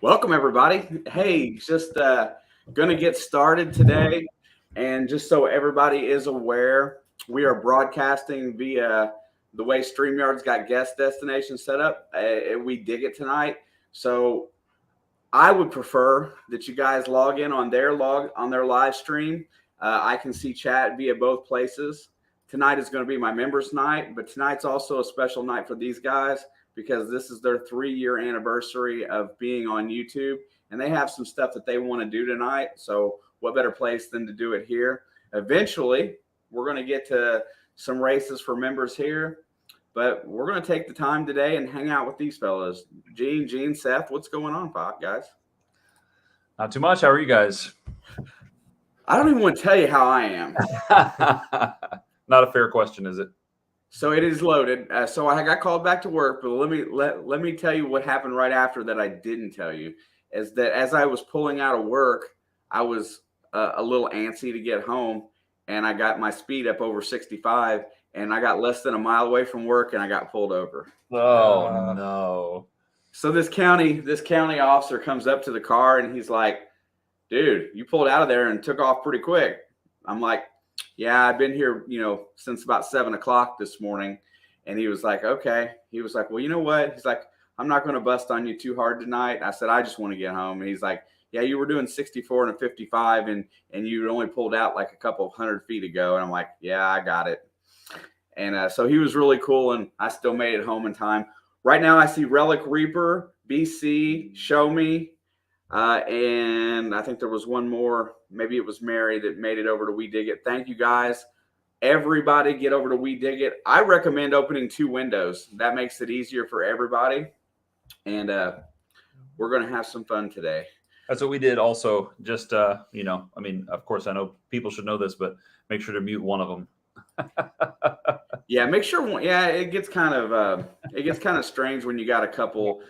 Welcome, everybody. Hey, just going to get started today. And just so everybody is aware, we are broadcasting via the way StreamYard's got guest destination set up. We dig it tonight. So I would prefer that you guys log in on their live stream. I can see chat via both places. Tonight is going to be my members' night, but tonight's also a special night for these guys because this is their 3-year anniversary of being on YouTube, and they have some stuff that they want to do tonight. So what better place than to do it here? Eventually, we're going to get to some races for members here, but we're going to take the time today and hang out with these fellas. Gene, Seth, what's going on, guys? Not too much. How are you guys? I don't even want to tell you how I am. Not a fair question, is it? So it is loaded. So I got called back to work, but let me tell you what happened right after that I didn't tell you. Is that as I was pulling out of work, I was a little antsy to get home, and I got my speed up over 65, and I got less than a mile away from work, and I got pulled over. Oh no! So this county officer comes up to the car, and he's like, "Dude, you pulled out of there and took off pretty quick." I'm like, "Yeah, I've been here, since about 7 o'clock this morning." And he was like, "Okay." He was like, "Well, you know what?" He's like, "I'm not going to bust on you too hard tonight." I said, "I just want to get home." And he's like, "Yeah, you were doing 64 and a 55 and you only pulled out like a couple of 100 feet ago." And I'm like, "Yeah, I got it." And so he was really cool, and I still made it home in time. Right now I see Relic Reaper, BC, Show Me, and I think there was one more. Maybe it was Mary that made it over to We Dig It. Thank you, guys. Everybody get over to We Dig It. I recommend opening 2 windows. That makes it easier for everybody. And we're going to have some fun today. That's what we did also. Just, of course, I know people should know this, but make sure to mute one of them. Yeah, make sure. Yeah, it gets kind of strange when you got a couple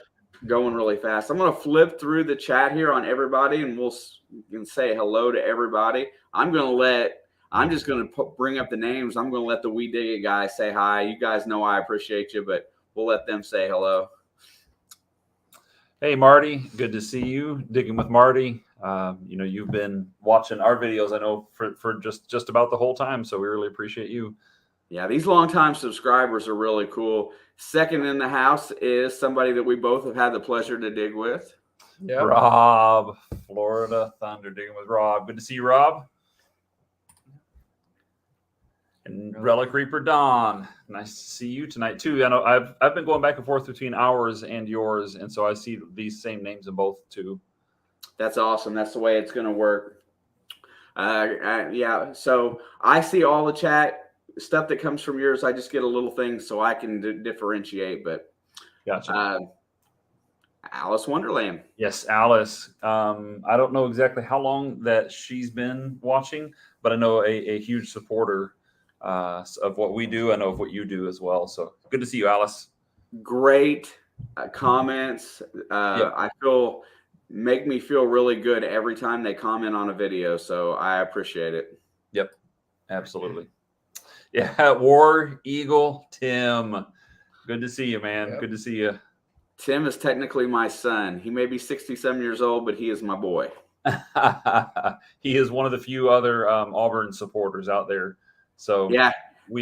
going really fast. I'm going to flip through the chat here on everybody, and you can say hello to everybody. I'm just going to bring up the names. I'm going to let the We Dig It guys say hi. You guys know I appreciate you, but we'll let them say hello. Hey, Marty, good to see you. Digging with Marty. You've been watching our videos, I know, for just about the whole time, so we really appreciate you. Yeah, these longtime subscribers are really cool. Second in the house is somebody that we both have had the pleasure to dig with. Yep. Rob, Florida Thunder, digging with Rob. Good to see you, Rob. And Relic Reaper Don, nice to see you tonight too. I know I've been going back and forth between ours and yours, and so I see these same names in both too. That's awesome. That's the way it's going to work. Yeah. So I see all the chat stuff that comes from yours. I just get a little thing so I can differentiate. But gotcha. Alice Wonderland. Yes, Alice. I don't know exactly how long that she's been watching, but I know a huge supporter of what we do. I know of what you do as well. So good to see you, Alice. Great comments. I make me feel really good every time they comment on a video. So I appreciate it. Yep, absolutely. Yeah, War Eagle Tim. Good to see you, man. Yep. Good to see you. Tim is technically my son. He may be 67 years old, but he is my boy. He is one of the few other Auburn supporters out there. So yeah,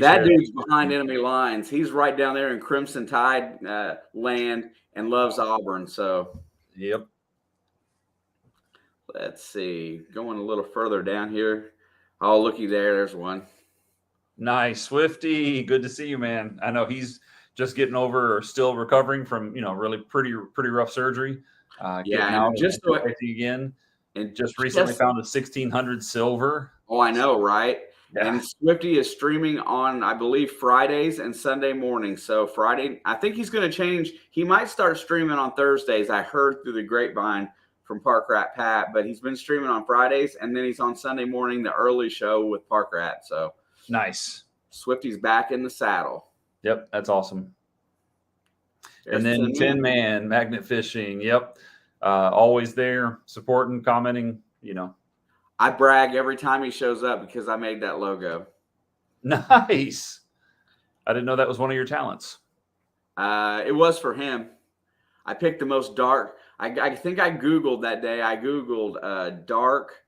that dude's behind enemy lines. He's right down there in Crimson Tide land and loves Auburn. So, yep. Let's see. Going a little further down here. Oh, looky there. There's one. Nice. Swifty. Good to see you, man. I know he's just getting over or still recovering from, really pretty rough surgery. Yeah, and just again. And just recently found a 1600 silver. Oh, I know, right? Yeah. And Swifty is streaming on, I believe, Fridays and Sunday mornings. So Friday, I think he's going to change. He might start streaming on Thursdays. I heard through the grapevine from Park Rat Pat, but he's been streaming on Fridays, and then he's on Sunday morning, the early show with Park Rat. So nice. Swifty's back in the saddle. Yep, that's awesome. And then Tin Man, Magnet Fishing. Yep. Always there, supporting, commenting, I brag every time he shows up because I made that logo. Nice. I didn't know that was one of your talents. It was for him. I picked the most dark. I think I Googled that day. I Googled dark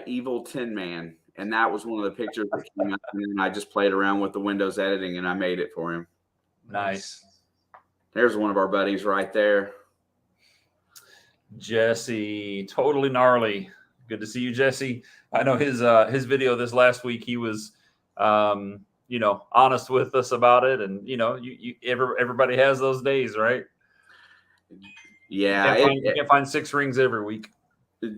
evil Tin Man, and that was one of the pictures that came up. And I just played around with the Windows editing, and I made it for him. Nice. There's one of our buddies right there. Jesse, totally gnarly. Good to see you, Jesse. I know his video this last week. He was, honest with us about it, and everybody has those days, right? Yeah, You can't find 6 rings every week.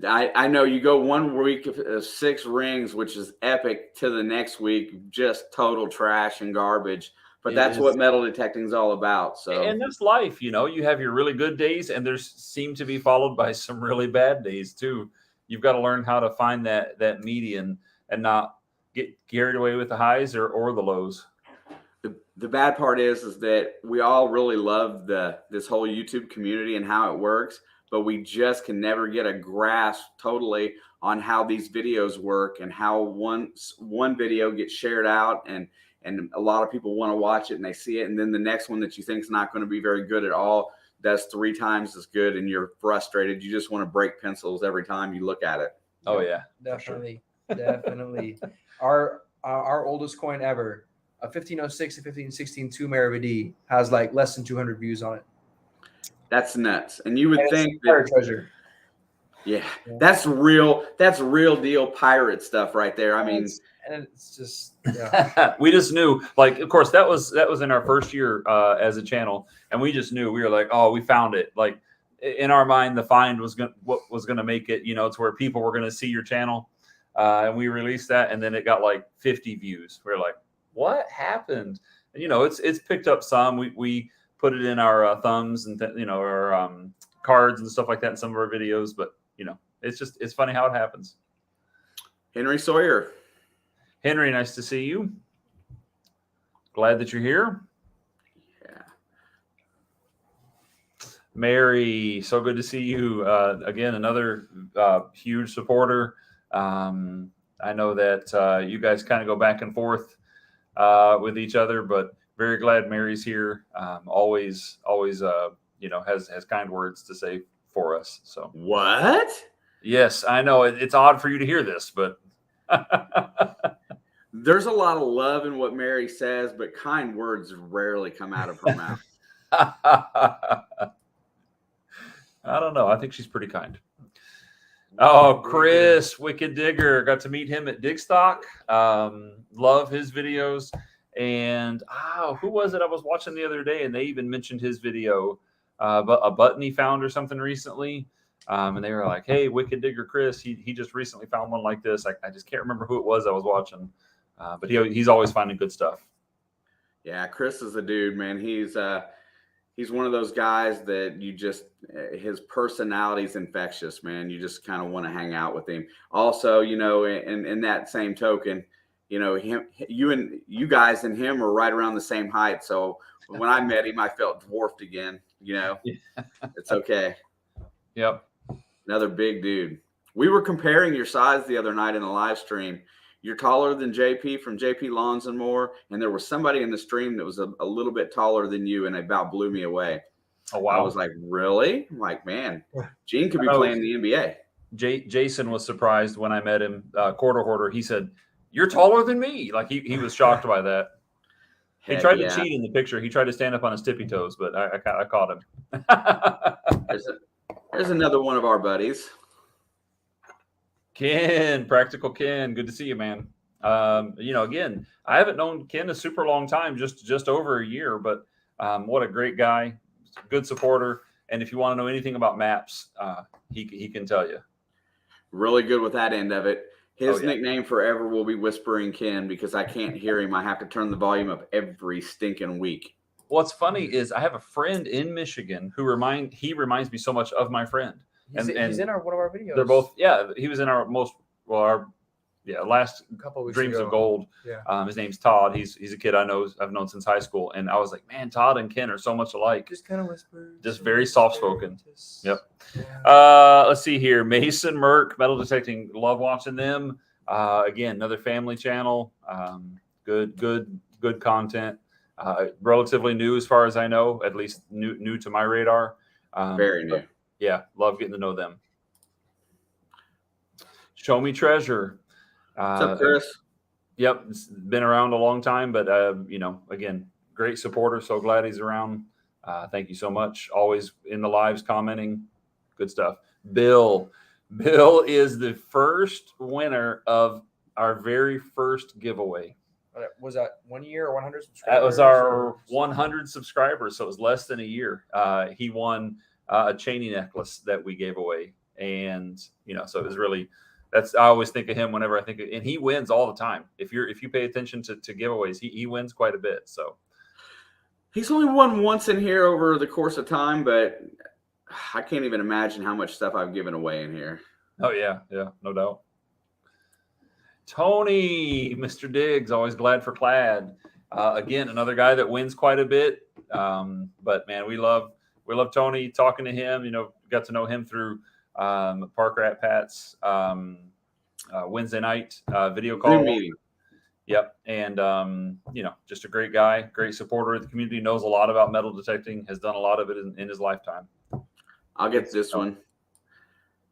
I know you go 1 week of 6 rings, which is epic, to the next week, just total trash and garbage. But that's what metal detecting is all about. So, and that's life, you have your really good days, and there's seem to be followed by some really bad days too. You've got to learn how to find that median and not get carried away with the highs or the lows. The bad part is that we all really love this whole YouTube community and how it works, but we just can never get a grasp totally on how these videos work and how one video gets shared out and a lot of people want to watch it and they see it, and then the next one that you think is not going to be very good at all does 3 times as good, and you're frustrated. You just want to break pencils every time you look at it. Oh yeah, definitely, definitely. Our oldest coin ever, a 1506 and 1516 2 Maravidi, has like less than 200 views on it. That's nuts. And you would think that treasure. Yeah, that's real deal pirate stuff right there. I mean, and it's just we just knew, like, of course that was in our first year as a channel, and we just knew, we were like, oh, we found it. Like in our mind, the find was what was gonna make it, to where people were gonna see your channel, and we released that, and then it got like 50 views. We were like, what happened? And it's picked up some. We put it in our thumbs and our cards and stuff like that in some of our videos, but it's funny how it happens. Henry Sawyer. Henry, nice to see you. Glad that you're here. Yeah. Mary, so good to see you. Again, another huge supporter. I know that you guys kind of go back and forth with each other, but very glad Mary's here. Always, has kind words to say for us. So what? Yes, I know it's odd for you to hear this, but there's a lot of love in what Mary says, but kind words rarely come out of her mouth. I don't know. I think she's pretty kind. Oh, Chris, Wicked Digger. Got to meet him at Digstock. Love his videos. And who was it I was watching the other day, and they even mentioned his video, but a button he found or something recently. And they were like, hey, Wicked Digger Chris, he just recently found one like this. I just can't remember who it was I was watching. But he's always finding good stuff. Yeah, Chris is a dude, man. He's one of those guys that his personality's infectious, man. You just kind of want to hang out with him. Also, in that same token, you guys and him are right around the same height. So when I met him, I felt dwarfed again. It's okay. Yep. Another big dude. We were comparing your size the other night in the live stream. You're taller than JP from JP Lawns and More, and there was somebody in the stream that was a little bit taller than you, and it about blew me away. Oh wow! I was like, really? I'm like, man, Gene could be playing the NBA. Jason was surprised when I met him. Quarter Hoarder, he said, "You're taller than me." Like he was shocked by that. He tried to cheat in the picture. He tried to stand up on his tippy toes, but I caught him. There's another one of our buddies. Ken, Practical Ken, good to see you, man. Again, I haven't known Ken a super long time, just over a year, but what a great guy, good supporter. And if you want to know anything about maps, he can tell you. Really good with that end of it. His nickname forever will be Whispering Ken, because I can't hear him. I have to turn the volume up every stinking week. What's funny is I have a friend in Michigan who reminds me so much of my friend. He's in one of our videos. They're both, he was in our last couple weeks Dreams ago. of Gold. Yeah. His name's Todd. He's a kid I've known since high school, and I was like, man, Todd and Ken are so much alike. Just kind of whisper. Just very soft spoken. Yep. Yeah. Let's see here. Mason Merck, Metal Detecting. Love watching them. Again, another family channel. Good content. Relatively new as far as I know, at least new to my radar. Very new. Yeah, love getting to know them. Show Me Treasure. What's up, Chris? Yep, it's been around a long time, but again, great supporter. So glad he's around. Thank you so much. Always in the lives commenting. Good stuff. Bill is the first winner of our very first giveaway. Was that 1 year or 100 subscribers? That was our 100 subscribers, so it was less than a year. He won a chainy necklace that we gave away, and so it was really. I always think of him whenever I think of, and he wins all the time. If you pay attention to giveaways, he wins quite a bit. So he's only won once in here over the course of time, but I can't even imagine how much stuff I've given away in here. Oh yeah, no doubt. Tony, Mr. Diggs, always glad for Plaid. Again, another guy that wins quite a bit. But man, we love Tony. Talking to him, got to know him through Parker at Pat's Wednesday night video call meeting. Yep, and just a great guy, great supporter of the community. Knows a lot about metal detecting. Has done a lot of it in his lifetime. I'll get this one.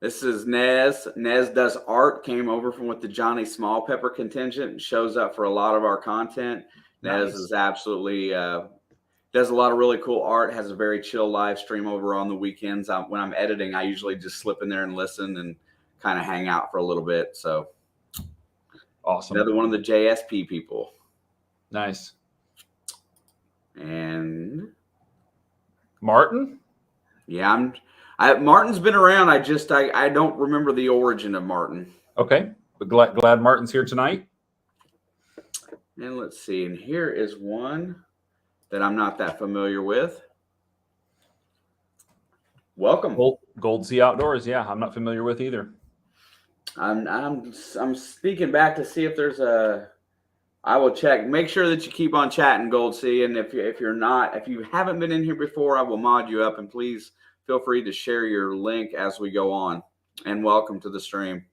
This is Nez. Nez does art. Came over from with the Johnny Small Pepper contingent and shows up for a lot of our content. Nez is absolutely does a lot of really cool art. Has a very chill live stream over on the weekends. When I'm editing, I usually just slip in there and listen and kind of hang out for a little bit. So awesome. Another one of the JSP people. Nice. And Martin. Yeah, Martin's been around. I don't remember the origin of Martin. Okay, but glad Martin's here tonight. And let's see. And here is one that I'm not that familiar with. Welcome, Gold Sea Outdoors. Yeah, I'm not familiar with either. I'm speaking back to see if there's a. I will check. Make sure that you keep on chatting, Gold Sea. And if you haven't been in here before, I will mod you up, and please feel free to share your link as we go on. And welcome to the stream.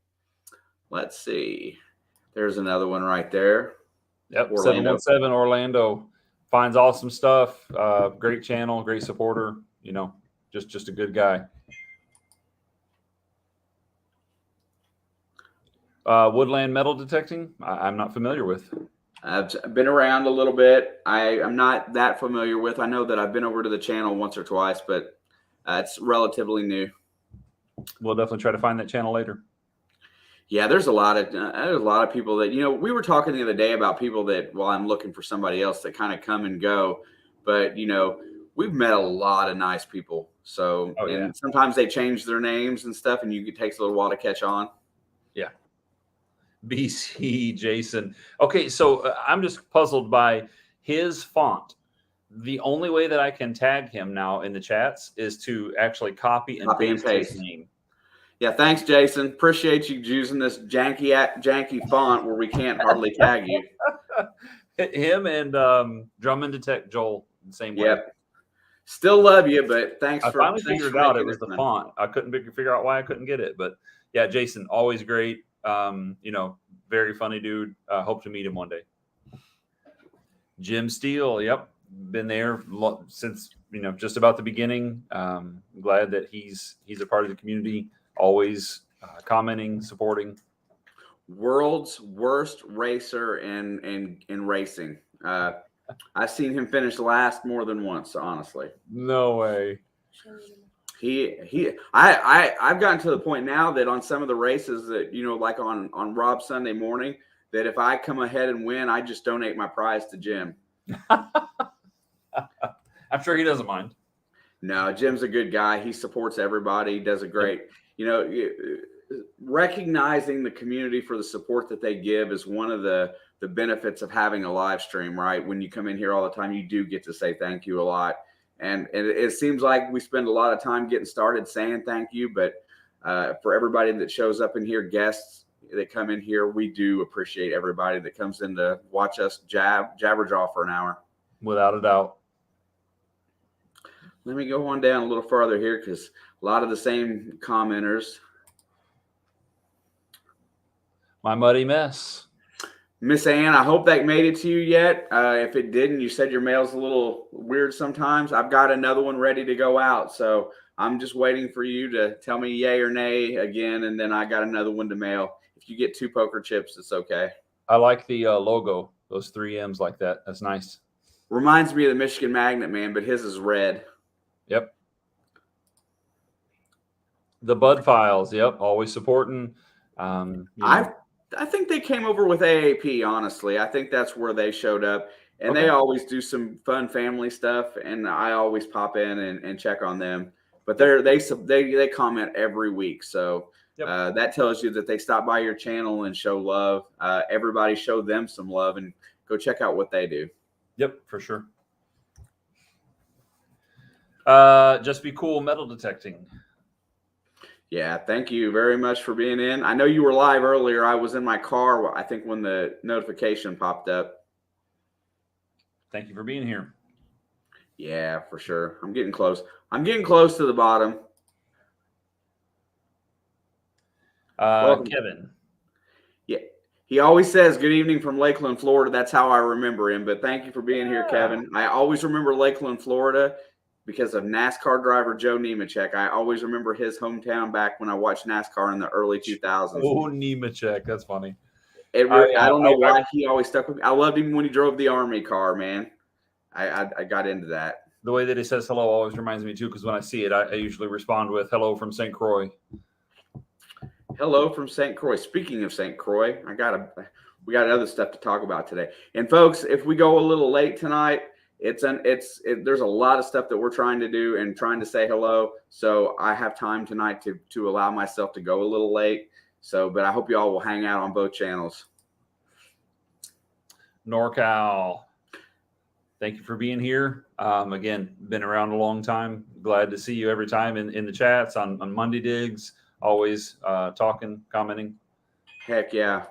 Let's see. There's another one right there. Yep, 717 Orlando. Finds awesome stuff. Great channel, great supporter. Just a good guy. Woodland metal detecting. I'm not familiar with. I've been around a little bit. I'm not that familiar with. I know that I've been over to the channel once or twice, but it's relatively new. We'll definitely try to find that channel later. Yeah, there's a lot of people that, we were talking the other day about people that, well, I'm looking for somebody else that kind of come and go, but we've met a lot of nice people. So, and sometimes they change their names and stuff, and it takes a little while to catch on. Yeah. BC Jason. Okay, so I'm just puzzled by his font. The only way that I can tag him now in the chats is to actually copy and paste his name. Yeah, thanks, Jason. Appreciate you using this janky font where we can't hardly tag you. Him and Drum and Detect Joel, the same way. Yep. Still love you, but thanks for. I finally figured out it was the font. I couldn't figure out why I couldn't get it, but yeah, Jason, always great. Very funny dude. Hope to meet him one day. Jim Steele, yep, been there since just about the beginning. Glad that he's a part of the community. Always commenting, supporting. World's worst racer in racing. I've seen him finish last more than once, honestly. No way. I've gotten to the point now that on some of the races that, like on Rob Sunday morning, that if I come ahead and win, I just donate my prize to Jim. I'm sure he doesn't mind. No, Jim's a good guy. He supports everybody. He does a great, recognizing the community for the support that they give is one of the benefits of having a live stream, right? When you come in here all the time, you do get to say thank you a lot. And it seems like we spend a lot of time getting started saying thank you, but for everybody that shows up in here, guests that come in here, we do appreciate everybody that comes in to watch us jabberjaw for an hour. Without a doubt. Let me go on down a little farther here because a lot of the same commenters. My Muddy Mess. Miss Ann, I hope that made it to you yet. If it didn't, you said your mail's a little weird sometimes. I've got another one ready to go out. So I'm just waiting for you to tell me yay or nay again. And then I got another one to mail. If you get 2 poker chips, it's okay. I like the logo, those 3 M's like that. That's nice. Reminds me of the Michigan Magnet, man, but his is red. Yep. The Bud Files. Yep. Always supporting. I think they came over with AAP, honestly. I think that's where they showed up. And Okay. they always do some fun family stuff, and I always pop in and check on them. But they comment every week, so Yep. that tells you that they stop by your channel and show love. Everybody show them some love and go check out what they do. Yep, for sure. Just Be Cool metal detecting. Yeah, thank you very much for being in. I know you were live earlier. I was in my car, I think, when the notification popped up. Thank you for being here. Yeah, for sure. I'm getting close. I'm getting close to the bottom. Welcome. Kevin. Yeah, he always says good evening from Lakeland, Florida. That's how I remember him. But thank you for being here, Kevin. I always remember Lakeland, Florida, because of NASCAR driver Joe Nemechek. I always remember his hometown back when I watched NASCAR in the early 2000s. Oh, Nemechek. That's funny. I don't know why he always stuck with me. I loved him when he drove the Army car, man. I got into that. The way that he says hello always reminds me, too, because when I see it, I usually respond with hello from St. Croix. Hello from St. Croix. Speaking of St. Croix, we got other stuff to talk about today. And folks, if we go a little late tonight, there's a lot of stuff that we're trying to do and trying to say hello. So I have time tonight to allow myself to go a little late. So, but I hope you all will hang out on both channels. NorCal. Thank you for being here. Again, been around a long time. Glad to see you every time in the chats on Monday Digs. Always talking, commenting. Heck yeah.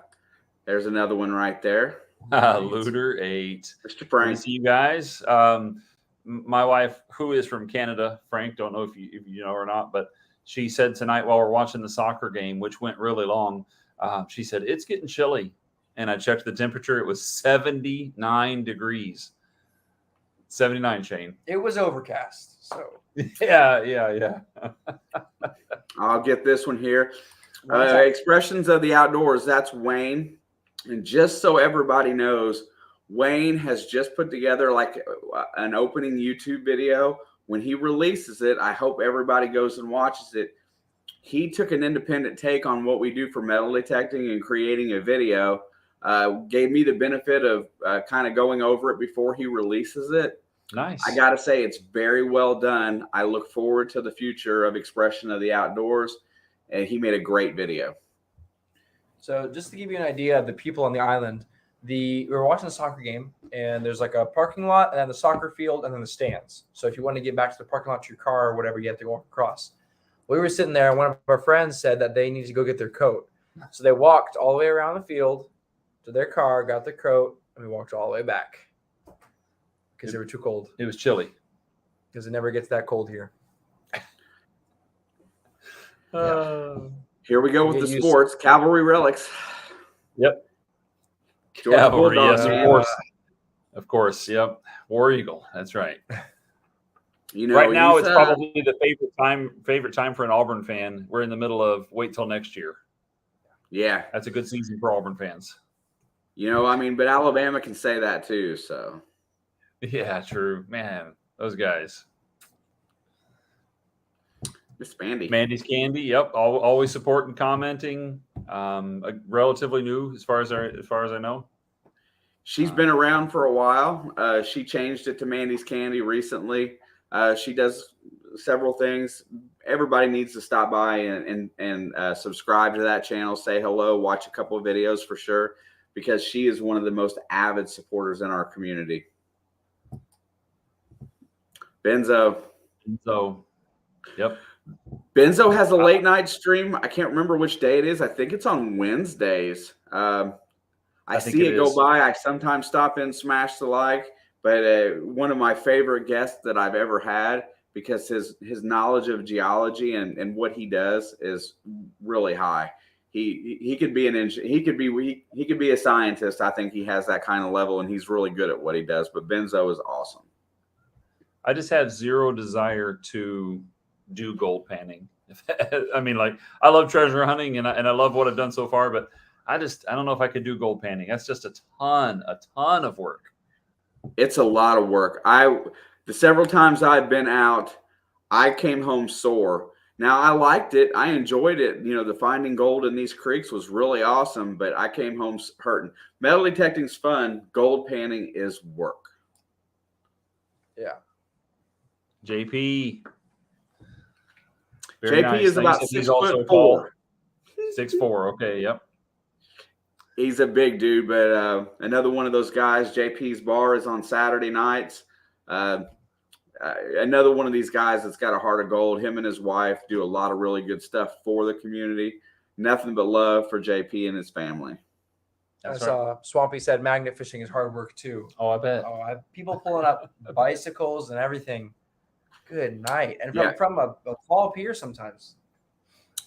There's another one right there. Looter 8. Mr. Frank. Good to see you guys. My wife, who is from Canada, Frank, don't know if you know or not, but she said tonight while we're watching the soccer game, which went really long, she said, it's getting chilly. And I checked the temperature. It was 79 degrees. 79, Shane. It was overcast. So Yeah. I'll get this one here. Expressions of the Outdoors. That's Wayne. And just so everybody knows, Wayne has just put together like an opening YouTube video. When he releases it, I hope everybody goes and watches it. He took an independent take on what we do for metal detecting and creating a video. Gave me the benefit of kind of going over it before he releases it. Nice. I got to say, it's very well done. I look forward to the future of Expression of the Outdoors. And he made a great video. So just to give you an idea of the people on the island, we were watching the soccer game, and there's like a parking lot, and then the soccer field, and then the stands. So if you want to get back to the parking lot to your car or whatever, you have to walk across. We were sitting there, and one of our friends said that they needed to go get their coat. So they walked all the way around the field to their car, got their coat, and we walked all the way back because they were too cold. It was chilly. Because it never gets that cold here. Here we go with the sports. Cavalry Relics. Yep. Georgia Cavalry, Bulldogs, yes, man. of course. Of course, yep. War Eagle. That's right. You know, right now, he's, it's probably the favorite time for an Auburn fan. We're in the middle of wait till next year. Yeah. That's a good season for Auburn fans. You know, I mean, but Alabama can say that too. So. Yeah, true. Man, those guys. Miss Mandy. Mandy's Candy. Yep. Always supporting, commenting. Relatively new as far as I know. She's been around for a while. She changed it to Mandy's Candy recently. She does several things. Everybody needs to stop by and subscribe to that channel, say hello, watch a couple of videos for sure, because she is one of the most avid supporters in our community. Benzo. Yep. Benzo has a late night stream. I can't remember which day it is. I think it's on Wednesdays. I see it go by. I sometimes stop in, smash the like. But one of my favorite guests that I've ever had, because his knowledge of geology and what he does is really high. he could be an he could be a scientist. I think he has that kind of level, and he's really good at what he does. But Benzo is awesome. I just have zero desire to do gold panning. I mean, like, I love treasure hunting and I love what I've done so far, but I don't know if I could do gold panning. That's just a ton of work. It's a lot of work. The several times I've been out, I came home sore. Now, I liked it. I enjoyed it. You know, the finding gold in these creeks was really awesome, but I came home hurting. Metal detecting's fun. Gold panning is work. Yeah. JP. Very JP nice. is Now, you about said he's 6'4". 6'4". Okay. Yep. He's a big dude, but another one of those guys. JP's bar is on Saturday nights. Another one of these guys that's got a heart of gold. Him and his wife do a lot of really good stuff for the community. Nothing but love for JP and his family. That's As right. Swampy said, magnet fishing is hard work too. Oh, I bet. Oh, I have people pulling up bicycles and everything. Good night. And Yeah. from a small pier sometimes.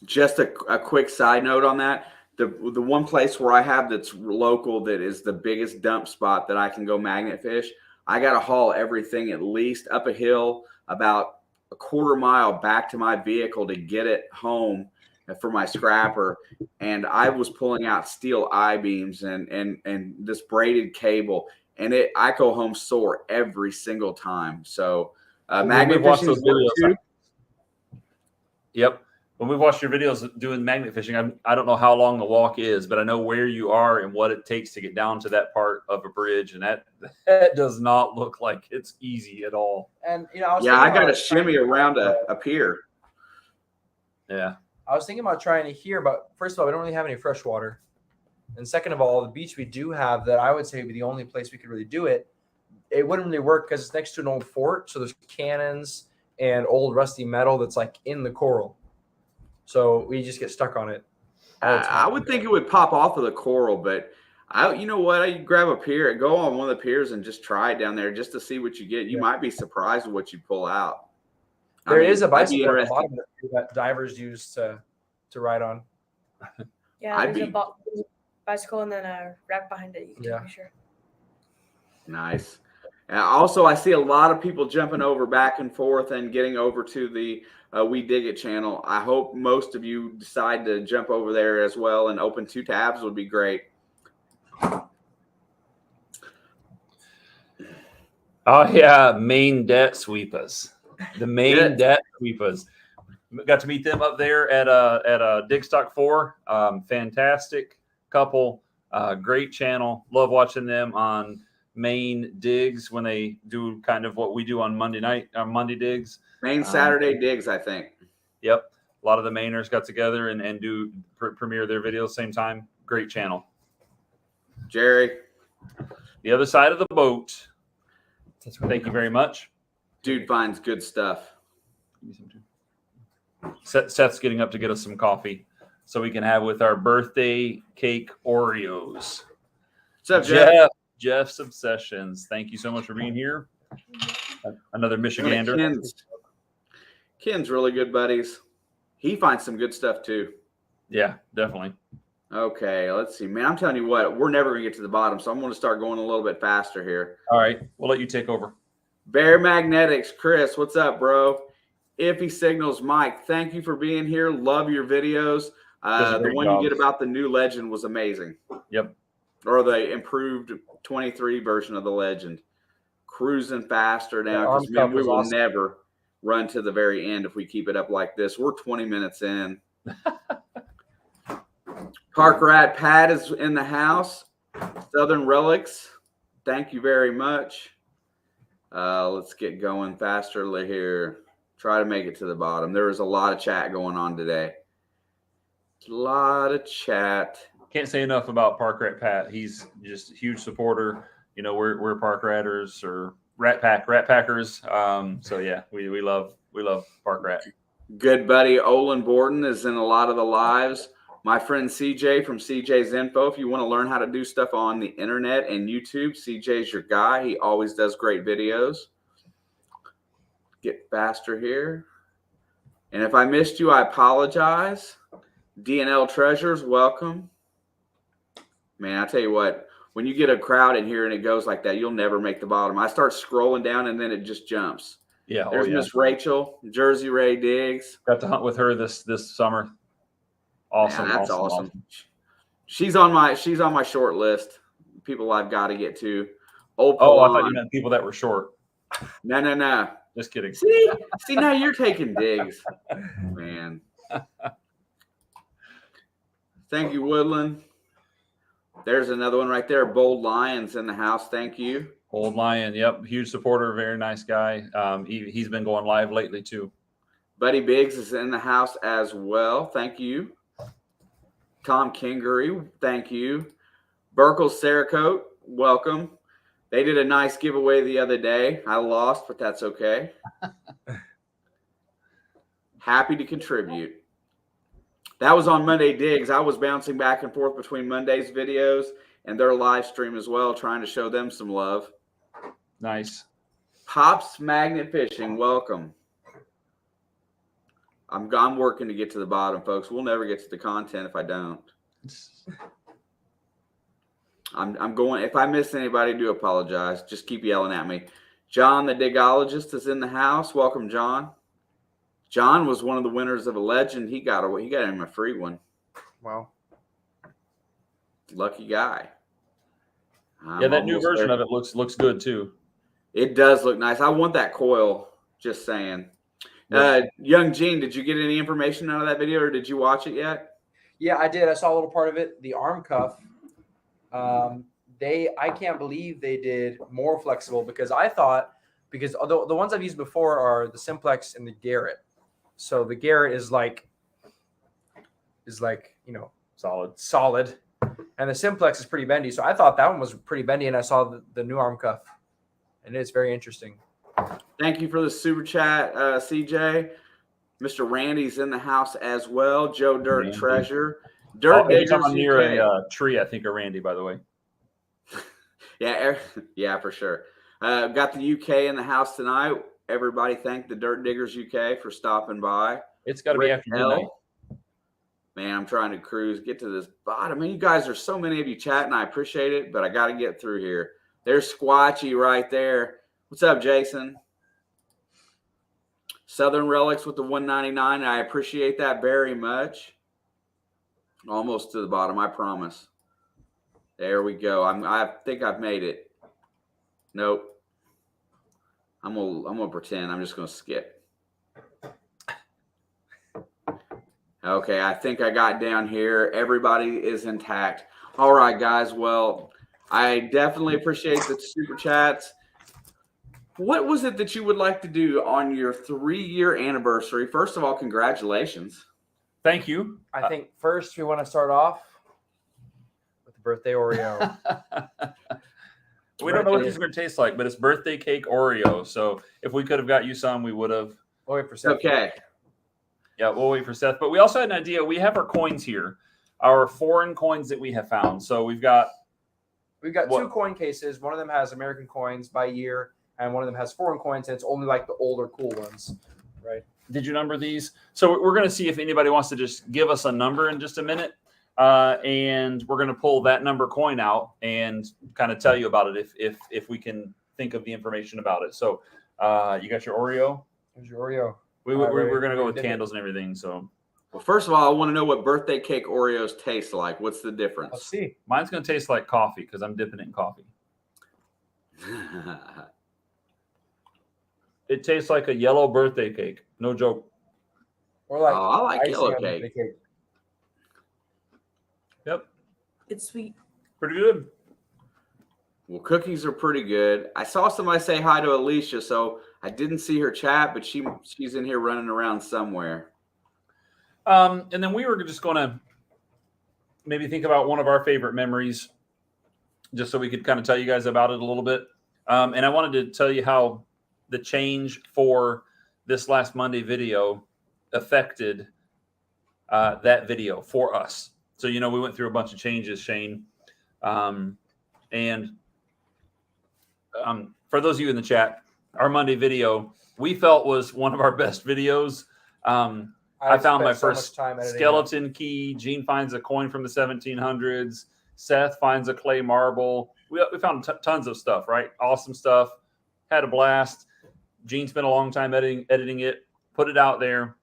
Just a quick side note on that. The one place where I have that's local that is the biggest dump spot that I can go magnet fish, I got to haul everything at least up a hill about a quarter mile back to my vehicle to get it home for my scrapper. And I was pulling out steel I-beams and this braided cable, and I go home sore every single time. So magnet fishing is work too. Yep. When we watched your videos doing magnet fishing, I don't know how long the walk is, but I know where you are and what it takes to get down to that part of a bridge, and that does not look like it's easy at all. And I got to shimmy around a pier. Yeah. I was thinking about trying to hear, but first of all, we don't really have any fresh water. And second of all, the beach we do have that I would say would be the only place we could really do it. It wouldn't really work because it's next to an old fort. So there's cannons and old rusty metal that's like in the coral. So we just get stuck on it. I would think it would pop off of the coral, but you know what? I grab a pier, go on one of the piers and just try it down there just to see what you get. You might be surprised at what you pull out. There is a bicycle at the bottom that divers use to ride on. Yeah, there's a bicycle and then a rack behind it. You can take a picture. Nice. Also, I see a lot of people jumping over back and forth and getting over to the We Dig It channel. I hope most of you decide to jump over there as well, and open 2 tabs would be great. Oh yeah, Maine debt sweepers. The Maine debt sweepers. Got to meet them up there at Digstock 4. Fantastic couple. Great channel. Love watching them on Maine digs when they do kind of what we do on Monday digs. Maine Saturday digs, I think. Yep. A lot of the Mainers got together and do premiere their videos same time. Great channel. Jerry. The other side of the boat. Thank you very much. Dude finds good stuff. Seth's getting up to get us some coffee so we can have with our birthday cake Oreos. What's up, Jeff? Jeff's Obsessions. Thank you so much for being here. Another Michigander. Ken's really good buddies. He finds some good stuff too. Yeah, definitely. Okay, let's see. Man, I'm telling you what, we're never going to get to the bottom, so I'm going to start going a little bit faster here. All right, we'll let you take over. Bear Magnetics, Chris, what's up, bro? Iffy Signals, Mike, thank you for being here. Love your videos. The one you did about the new Legend was amazing. Yep. Or the improved 23 version of the Legend. Cruising faster now because, man, we will never run to the very end if we keep it up like this. We're 20 minutes in. Park Rat Pat is in the house. Southern Relics, thank you very much. Let's get going faster here. Try to make it to the bottom. There was a lot of chat going on today. A lot of chat. Can't say enough about Park Rat Pat. He's just a huge supporter. You know, we're Park Ratters or Rat Packers. So yeah, we love Park Rat. Good buddy Olin Borden is in a lot of the lives. My friend CJ from CJ's Info. If you want to learn how to do stuff on the internet and YouTube, CJ's your guy. He always does great videos. Get faster here. And if I missed you, I apologize. DNL Treasures, welcome. Man, I tell you what, when you get a crowd in here and it goes like that, you'll never make the bottom. I start scrolling down and then it just jumps. Yeah. There's Miss Rachel, Jersey Ray Diggs. Got to hunt with her this summer. Awesome. Man, that's awesome. She's on my short list. People I've got to get to. I thought you meant people that were short. No. Just kidding. See, now you're taking digs, man. Thank you, Woodland. There's another one right there. Bold Lions in the house. Thank you. Bold Lion. Yep. Huge supporter. Very nice guy. He's been going live lately too. Buddy Biggs is in the house as well. Thank you. Tom Kingery. Thank you. Burkle Cerakote. Welcome. They did a nice giveaway the other day. I lost, but that's okay. Happy to contribute. That was on Monday Digs. I was bouncing back and forth between Monday's videos and their live stream as well, trying to show them some love. Nice. Pops Magnet Fishing, welcome. I'm working to get to the bottom, folks. We'll never get to the content if I don't. I'm going. If I miss anybody, do apologize. Just keep yelling at me. John, the Digologist, is in the house. Welcome, John. John was one of the winners of a legend. He got him a free one. Wow. Lucky guy. Yeah, that new version of it looks good too. It does look nice. I want that coil. Just saying. Young Gene, did you get any information out of that video, or did you watch it yet? Yeah, I did. I saw a little part of it. The arm cuff. I can't believe they did more flexible because although the ones I've used before are the Simplex and the Garrett. So the Garrett is like solid, and the Simplex is pretty bendy. So I thought that one was pretty bendy, and I saw the new arm cuff, and it's very interesting. Thank you for the super chat, CJ. Mr. Randy's in the house as well. Joe Dirt Randy. Treasure. Dirt Diggers I'm near UK. a tree, I think, of Randy, by the way. Yeah, for sure. Got the UK in the house tonight. Everybody thank the Dirt Diggers UK for stopping by. It's got to be after midnight. Man, I'm trying to cruise, get to this bottom. Man, you guys are so many of you chatting. I appreciate it, but I got to get through here. There's Squatchy right there. What's up, Jason? Southern Relics with the 199. I appreciate that very much. Almost to the bottom, I promise. There we go. I think I've made it. Nope. I'm gonna pretend. I'm just gonna skip. Okay, I think I got down here. Everybody is intact. All right, guys. Well, I definitely appreciate the super chats. What was it that you would like to do on your 3-year anniversary? First of all, congratulations. Thank you. I think first we want to start off with the birthday Oreo. We don't know what these are going to taste like, but it's birthday cake Oreo. So if we could have got you some, we would have. We'll wait for Seth. Okay. Yeah, we'll wait for Seth. But we also had an idea. We have our coins here, our foreign coins that we have found. So we've got two coin cases. One of them has American coins by year, and one of them has foreign coins, and it's only like the older cool ones, right? Did you number these? So we're going to see if anybody wants to just give us a number in just a minute. And we're going to pull that number coin out and kind of tell you about it if we can think of the information about it. So you got your Oreo? Here's your Oreo. We're going to go with candles and everything. So, well, first of all, I want to know what birthday cake Oreos taste like. What's the difference? Let's see. Mine's going to taste like coffee because I'm dipping it in coffee. It tastes like a yellow birthday cake. No joke. Or like I like icing yellow on cake. the cake. Yep. It's sweet. Pretty good. Well, cookies are pretty good. I saw somebody say hi to Alicia, so I didn't see her chat, but she's in here running around somewhere. And then we were just going to maybe think about one of our favorite memories, just so we could kind of tell you guys about it a little bit. And I wanted to tell you how the change for this last Monday video affected that video for us. So, we went through a bunch of changes, Shane. And for those of you in the chat, our Monday video, we felt was one of our best videos. I I found my spent so first much time editing skeleton key. Gene finds a coin from the 1700s. Seth finds a clay marble. We found tons of stuff, right? Awesome stuff. Had a blast. Gene spent a long time editing it, put it out there,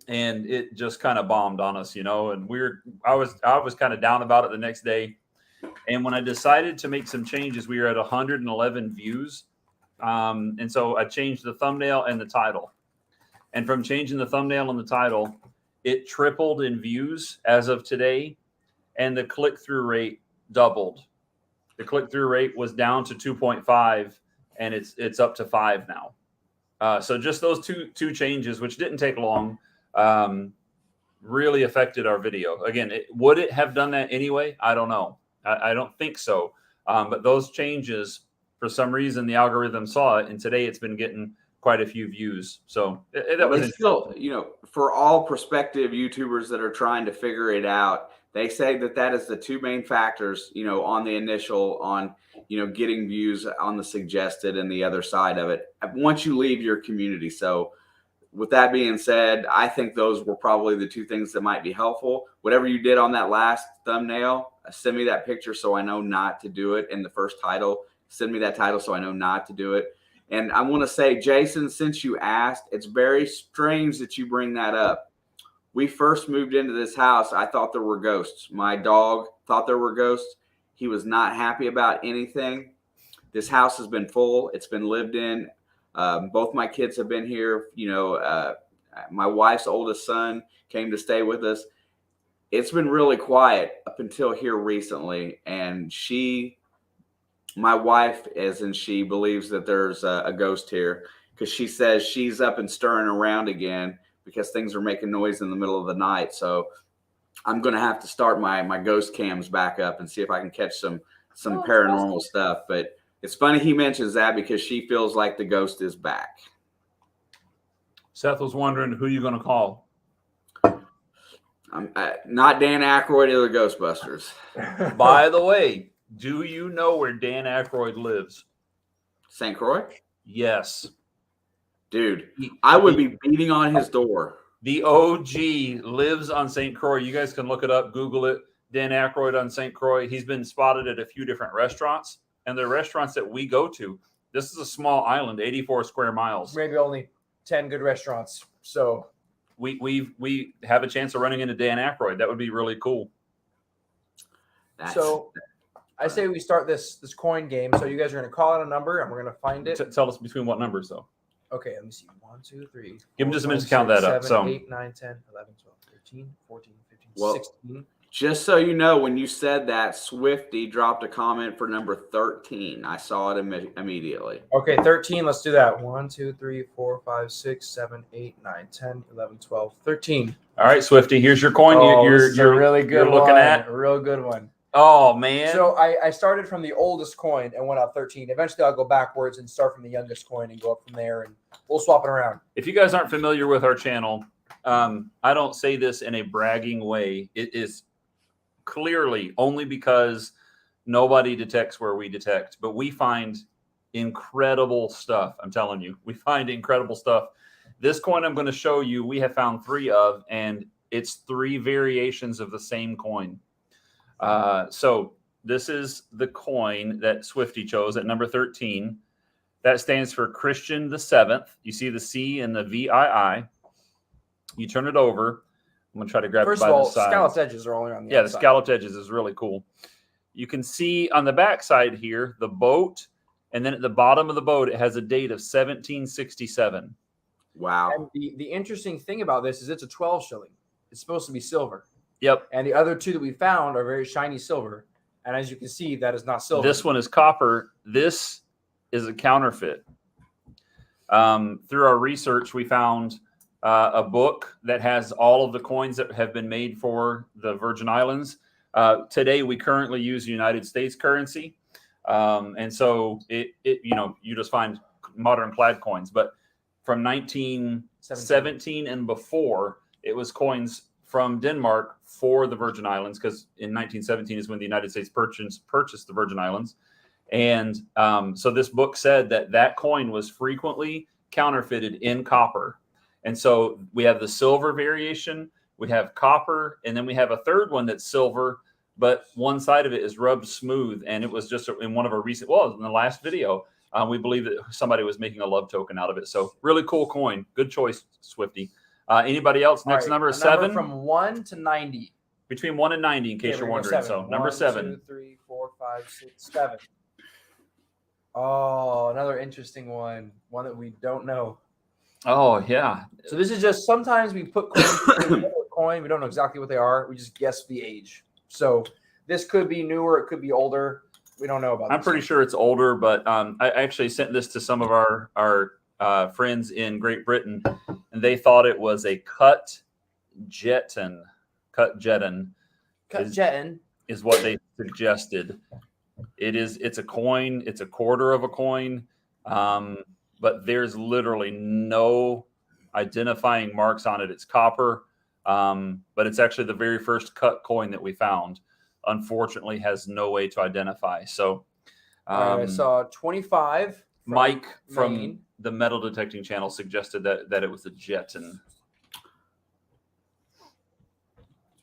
and it just kind of bombed on us, And I was kind of down about it the next day. And when I decided to make some changes, we were at 111 views. And so I changed the thumbnail and the title. And from changing the thumbnail and the title, it tripled in views as of today. And the click-through rate doubled. The click-through rate was down to 2.5, and it's up to 5 now. So just those two changes, which didn't take long, really affected our video. Again, would it have done that anyway? I don't know. I don't think so. But those changes, for some reason, the algorithm saw it, and today it's been getting quite a few views. So that was still, for all prospective YouTubers that are trying to figure it out, they say that is the two main factors, on the initial, on, getting views on the suggested and the other side of it once you leave your community. So with that being said, I think those were probably the two things that might be helpful. Whatever you did on that last thumbnail, send me that picture so I know not to do it. In the first title, send me that title so I know not to do it. And I want to say, Jason, since you asked, it's very strange that you bring that up. We first moved into this house, I thought there were ghosts. My dog thought there were ghosts. He was not happy about anything. This house has been full. It's been lived in. Both my kids have been here. My wife's oldest son came to stay with us. It's been really quiet up until here recently. And my wife, as in she, believes that there's a ghost here because she says she's up and stirring around again because things are making noise in the middle of the night. So I'm going to have to start my ghost cams back up and see if I can catch some paranormal stuff. But it's funny he mentions that because she feels like the ghost is back. Seth was wondering who you're going to call. Not Dan Aykroyd or the Ghostbusters. By the way, do you know where Dan Aykroyd lives? St. Croix? Yes. Dude, I would be beating on his door. The OG lives on St. Croix. You guys can look it up, Google it. Dan Aykroyd on St. Croix. He's been spotted at a few different restaurants, and they're restaurants that we go to. This is a small island, 84 square miles. Maybe only 10 good restaurants. So we have a chance of running into Dan Aykroyd. That would be really cool. I say we start this coin game. So you guys are going to call out a number, and we're going to find it. Tell us between what numbers, though. Okay, let me see. 1, 2, 3. Give him just a minute to count that up. 7, 8, 9, 10, 11, 12, 13, 14, 15, 16. Just so you know, when you said that, Swifty dropped a comment for number 13. I saw it immediately. Okay, 13. Let's do that. 1, 2, 3, 4, 5, 6, 7, 8, 9, 10, 11, 12, 13. All right, Swifty, here's your coin. You're really good. You're looking at a real good one. Oh man! So I started from the oldest coin and went out 13. Eventually, I'll go backwards and start from the youngest coin and go up from there, and we'll swap it around. If you guys aren't familiar with our channel, I don't say this in a bragging way. It is clearly only because nobody detects where we detect, but we find incredible stuff. I'm telling you, we find incredible stuff. This coin I'm going to show you, we have found 3 of, and it's 3 variations of the same coin. So this is the coin that Swifty chose at number 13. That stands for Christian the 7th. You see the C and the VII. You turn it over. I'm going to try to grab it by the side. First of all, scalloped edges are only on the outside. outside. The scalloped edges is really cool. You can see on the back side here, the boat, and then at the bottom of the boat, it has a date of 1767. Wow. And the interesting thing about this is it's a 12 shilling. It's supposed to be silver. Yep. And the other 2 that we found are very shiny silver. And as you can see, that is not silver. This one is copper. This is a counterfeit. Through our research, we found a book that has all of the coins that have been made for the Virgin Islands. Today, we currently use United States currency. And so you just find modern plaid coins. But from 1917 and before, it was coins from Denmark for the Virgin Islands, because in 1917 is when the United States purchased the Virgin Islands. And so this book said that coin was frequently counterfeited in copper. And so we have the silver variation, we have copper, and then we have a third one that's silver, but one side of it is rubbed smooth. And it was just in one of our recent, well, in the last video, we believe that somebody was making a love token out of it. So really cool coin. Good choice, Swifty. Anybody else? Next number is 7. From 1 to 90. Between 1 and 90, in case you're wondering. So number 7. 1, 2, 3, 4, 5, 6, 7. Oh, another interesting one. One that we don't know. Oh, yeah. So this is just sometimes we put coins in a coin. We don't know exactly what they are. We just guess the age. So this could be newer. It could be older. We don't know about I'm pretty sure it's older, but I actually sent this to some of our friends in Great Britain, and they thought it was a cut jeton. Cut jeton is what they suggested. It's a coin. It's a quarter of a coin, but there's literally no identifying marks on it. It's copper, but it's actually the very first cut coin that we found. Unfortunately, has no way to identify. So I saw 25. Mike from the Metal Detecting Channel suggested that it was a jeton.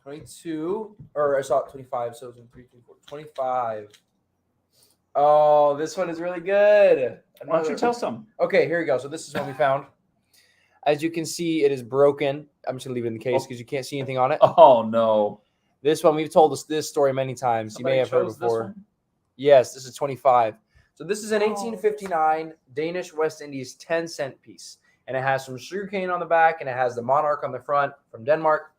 22, or I saw it 25, so it was in 3, 4, 25. Oh, this one is really good. Why don't you tell some? Okay, here we go. So this is what we found. As you can see, it is broken. I'm just going to leave it in the case because you can't see anything on it. Oh, no. This one, we've told us this story many times. You may have heard before. Yes, this is 25. So this is an 1859 Danish West Indies 10-cent piece. And it has some sugarcane on the back, and it has the monarch on the front from Denmark.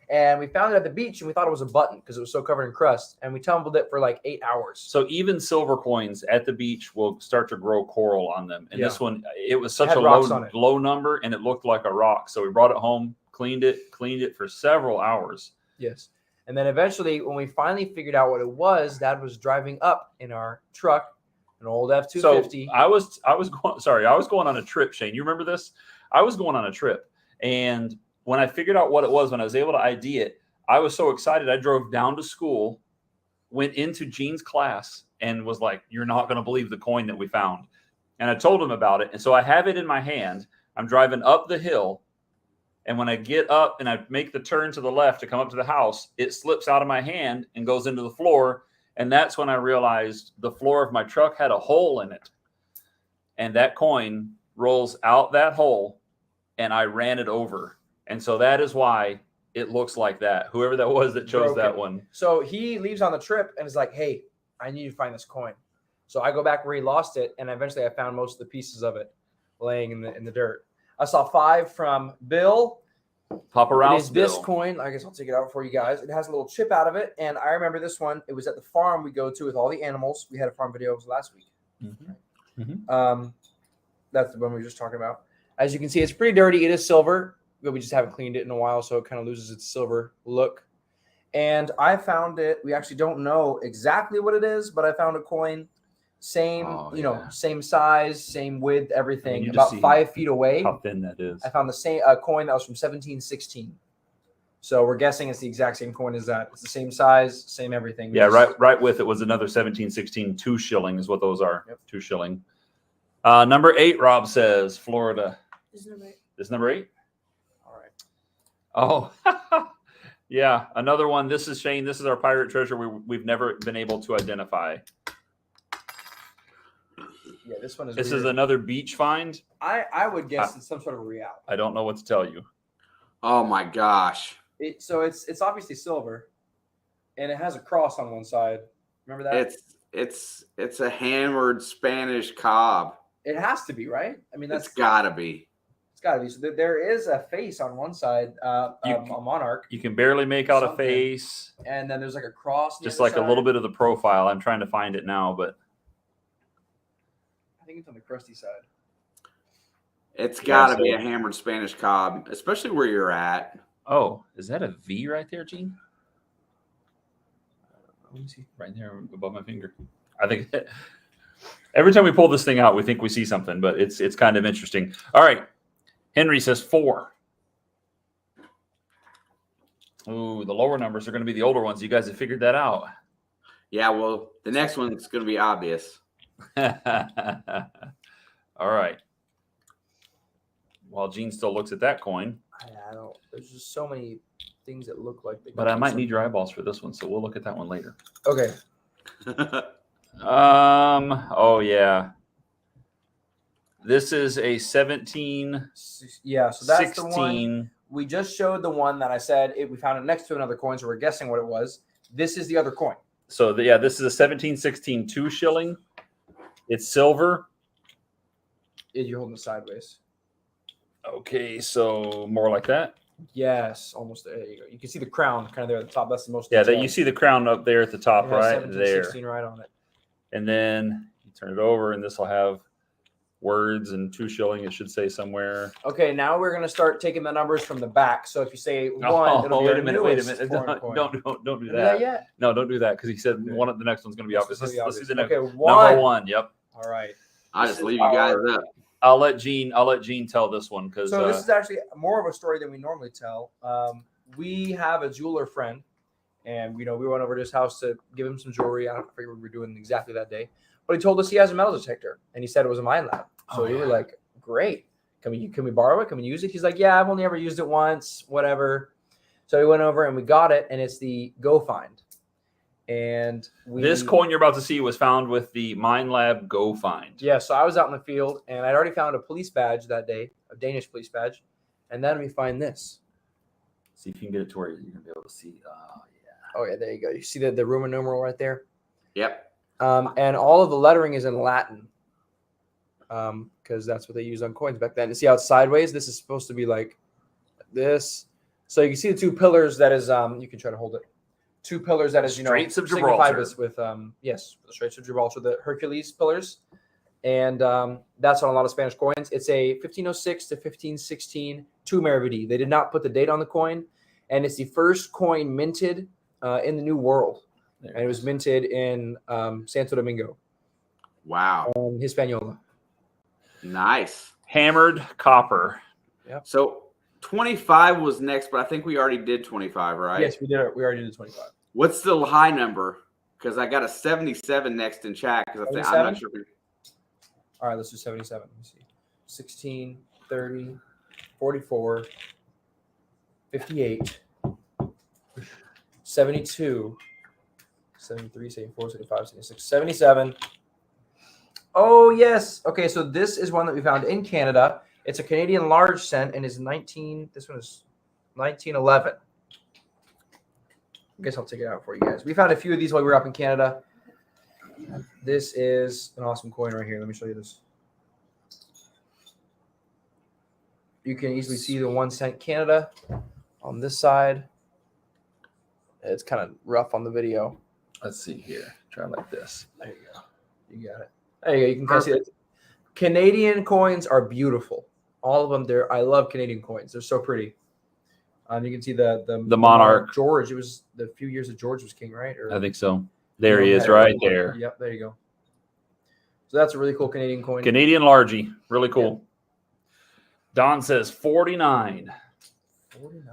And we found it at the beach, and we thought it was a button because it was so covered in crust. And we tumbled it for like 8 hours. So even silver coins at the beach will start to grow coral on them. And this one, it was such a low number, and it looked like a rock. So we brought it home, cleaned it for several hours. Yes. And then eventually, when we finally figured out what it was, Dad was driving up in our truck, an old F-250. So I was going on a trip, Shane. You remember this? I was going on a trip, and when I figured out what it was, when I was able to ID it, I was so excited. I drove down to school, went into Gene's class, and was like, "You're not going to believe the coin that we found." And I told him about it. And so I have it in my hand. I'm driving up the hill. And when I get up and I make the turn to the left to come up to the house, it slips out of my hand and goes into the floor. And that's when I realized the floor of my truck had a hole in it. And that coin rolls out that hole, and I ran it over. And so that is why it looks like that. Whoever that was that chose that one. So he leaves on the trip and is like, "Hey, I need to find this coin." So I go back where he lost it, and eventually I found most of the pieces of it laying in the dirt. I saw 5 from Bill. Papa Ralph's Bill. This coin, I guess I'll take it out for you guys. It has a little chip out of it, and I remember this one. It was at the farm we go to with all the animals. We had a farm video. It was last week. Mm-hmm. Mm-hmm. That's the one we were just talking about. As you can see, it's pretty dirty. It is silver. We just haven't cleaned it in a while, so it kind of loses its silver look. And I found it. We actually don't know exactly what it is, but I found a coin, same size, same width, everything, about 5 feet away. How thin that is. I found the same coin that was from 1716. So we're guessing it's the exact same coin as that. It's the same size, same everything. Right with it was another 1716 2 shilling is what those are. Yep. 2 shilling. Number 8, Rob says Florida. This is number 8. Oh, yeah. Another one. This is Shane. This is our pirate treasure we've never been able to identify. Yeah, this one is. This is another beach find. I would guess it's some sort of real. I don't know what to tell you. Oh my gosh! It's obviously silver, and it has a cross on one side. Remember that? It's a hammered Spanish cob. It has to be, right? I mean, it's gotta be. It's got to be. So there is a face on one side, a monarch. You can barely make out a face. And then there's like a cross. Just like a little bit of the profile. I'm trying to find it now, but I think it's on the crusty side. It's got to be a hammered Spanish cob, especially where you're at. Oh, is that a V right there, Gene? Let me see. Right there above my finger. I think every time we pull this thing out, we think we see something, but it's kind of interesting. All right. Henry says 4. Ooh, the lower numbers are going to be the older ones. You guys have figured that out. Yeah, well, the next one is going to be obvious. All right. while Gene still looks at that coin. I don't. There's just so many things that look like. But I might need your eyeballs for this one, so we'll look at that one later. Okay. Oh yeah. This is a 17. Yeah, so that's 16. the one. We just showed the one that I said we found it next to another coin, so we're guessing what it was. This is the other coin. So this is a 1716 2 shilling. It's silver. You're holding it sideways. Okay, so more like that. Yes, almost there. There you go. You can see the crown kind of there at the top. That's the most. Yeah, that detailed. you see the crown up there at the top, It has right 17, there. 16 right on it. And then you turn it over, and this will have words and 2 shilling. It should say somewhere. Okay, now we're gonna start taking the numbers from the back. So if you say one, it'll be wait our a minute, wait a newest minute. foreign coin. Don't do Did we do that. yet? No, don't do that because he said Okay. one of the next one's going to be obvious. Let's see the next Okay, number one. 1. Yep. All right. I just leave you guys up. I'll let Gene tell this one because So this is actually more of a story than we normally tell. We have a jeweler friend, and we went over to his house to give him some jewelry. I don't forget what we were doing exactly that day, but he told us he has a metal detector, and he said it was a mine lab. So we were like, "Great, can we borrow it? Can we use it?" He's like, "Yeah, I've only ever used it once, whatever." So we went over and we got it, and it's the Go Find. And this coin you're about to see was found with the Mine Lab Go Find. Yeah, so I was out in the field, and I'd already found a police badge that day, a Danish police badge, and then we find this. See if you can get it to where you're gonna be able to see. Oh yeah, there you go. You see the Roman numeral right there? Yep. And all of the lettering is in Latin, because that's what they used on coins back then. You see how it's sideways? This is supposed to be like this. So you can see the 2 pillars. That is, you can try to hold it. 2 pillars. That is, Straits of signified Gibraltar. this with yes, the Straits of Gibraltar, the Hercules pillars, and that's on a lot of Spanish coins. It's a 1506 to 1516 2 Meravidi. They did not put the date on the coin, and it's the first coin minted in the New World. And it was minted in Santo Domingo, Wow. Hispaniola. Nice. Hammered copper. So 25 was next, but I think we already did 25, right? Yes, we did it. We already did the 25. What's the high number? Because I got a 77 next in chat. Because I'm 77? not sure. All right, let's do 77. Let me see. 16, 30, 44, 58, 72, 73, 74, 75, 76, 77. Oh, yes. Okay, so this is one that we found in Canada. It's a Canadian large cent and is 19. This one is 1911. I guess I'll take it out for you guys. We found a few of these while we were up in Canada. This is an awesome coin right here. Let me show you this. You can easily see the 1 cent Canada on this side. It's kind of rough on the video. Let's see here. Try like this. There you go. You got it. There you go. You can kind of see it. Canadian coins are beautiful. All of them. I love Canadian coins. They're so pretty. You can see the monarch. George. It was the few years that George was king, right? Or, I think so. There he is, right there. Yep, there you go. So that's a really cool Canadian coin. Canadian largie. Really cool. Don says 49. 49.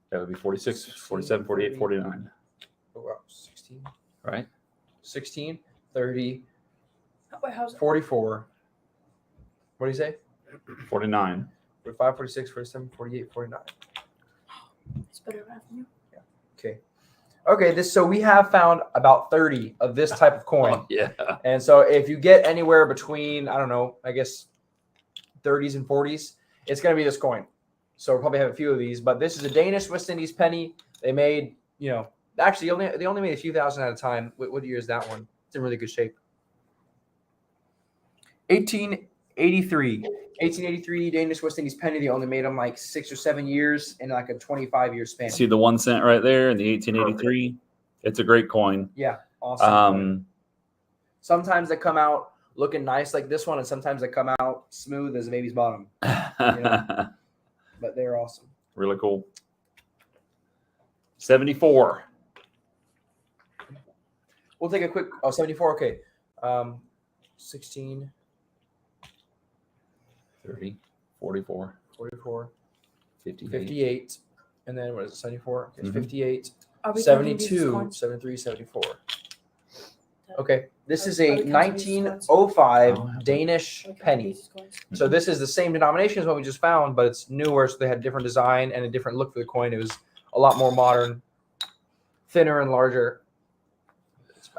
That would be 46, 47, 48, 49. Oh, wow. 16. Right? 16, 30, Wait, how's it? 44. What do you say? 49. 45, 46, 47, 48, 49. It's better math than you. Okay, so we have found about 30 of this type of coin. Oh, yeah. And so if you get anywhere between, I don't know, I guess 30s and 40s, it's going to be this coin. So we'll probably have a few of these. But this is a Danish West Indies penny. They made, actually they only made a few thousand at a time. What year is that one? It's in really good shape. 1883 Danish West Indies penny. They only made them like 6 or 7 years in like a 25-year span. See the 1 cent right there in the 1883? It's a great coin. Yeah, awesome. Sometimes they come out looking nice like this one, and sometimes they come out smooth as a baby's bottom. But they're awesome. Really cool. 74. We'll take a quick. 74. Okay. 16, 30, 44, 44, 58. 58, and then what is it? 74. Okay, Mhm. 58, Are we counting these 72, coins? 73, 74. Okay, this is a Oh, it comes in these coins. 1905 Oh, Danish Okay, penny. these coins. So this is the same denomination as what we just found, but it's newer, so they had a different design and a different look for the coin. It was a lot more modern, thinner and larger.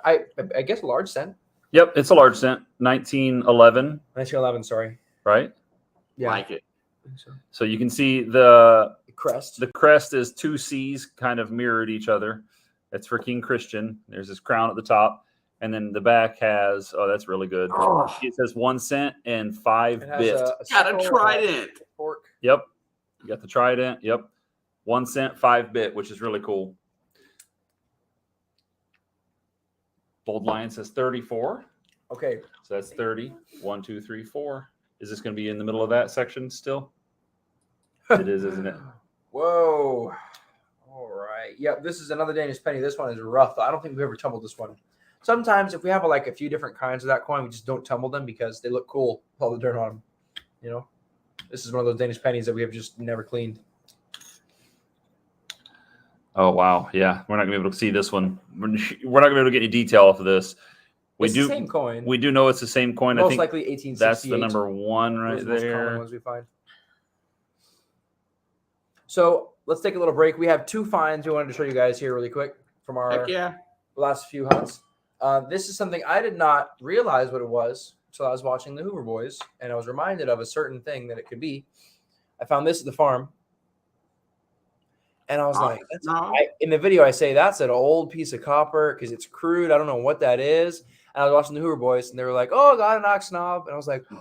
I guess a large cent. Yep, it's a large cent. 1911, 1911, sorry. right? Yeah. Like it. So you can see the Crest. crest is two C's kind of mirrored each other. That's for King Christian. There's his crown at the top. And then the back has, oh, that's really good. Oh, It says 1 cent and 5 It has bit. a got a sickle, trident. a fork. Yep. You got the trident. Yep. 1 cent, 5 bit, which is really cool. Bold Lion says 34. Okay. So that's 30. 1, 2, 3, 4. Is this going to be in the middle of that section still? It is, isn't it? Whoa. All right. Yep. This is another Danish penny. This one is rough. I don't think we've ever tumbled this one. Sometimes if we have like a few different kinds of that coin, we just don't tumble them because they look cool with all the dirt on them. You know, this is one of those Danish pennies that we have just never cleaned. Oh, wow. Yeah. We're not going to be able to see this one. We're not going to be able to get any detail off of this. It's the same coin. We do know it's the same coin. Most I think likely 1868. that's the number 1 right Those are the most common there. ones we find. So let's take a little break. We have 2 finds we wanted to show you guys here really quick from our Heck yeah. last few hunts. This is something I did not realize what it was until I was watching the Hoover Boys, and I was reminded of a certain thing that it could be. I found this at the farm, and I was like, in the video, I say that's an old piece of copper because it's crude. I don't know what that is. And I was watching the Hoover Boys, and they were like, "Oh, got an ox knob," and I was like, and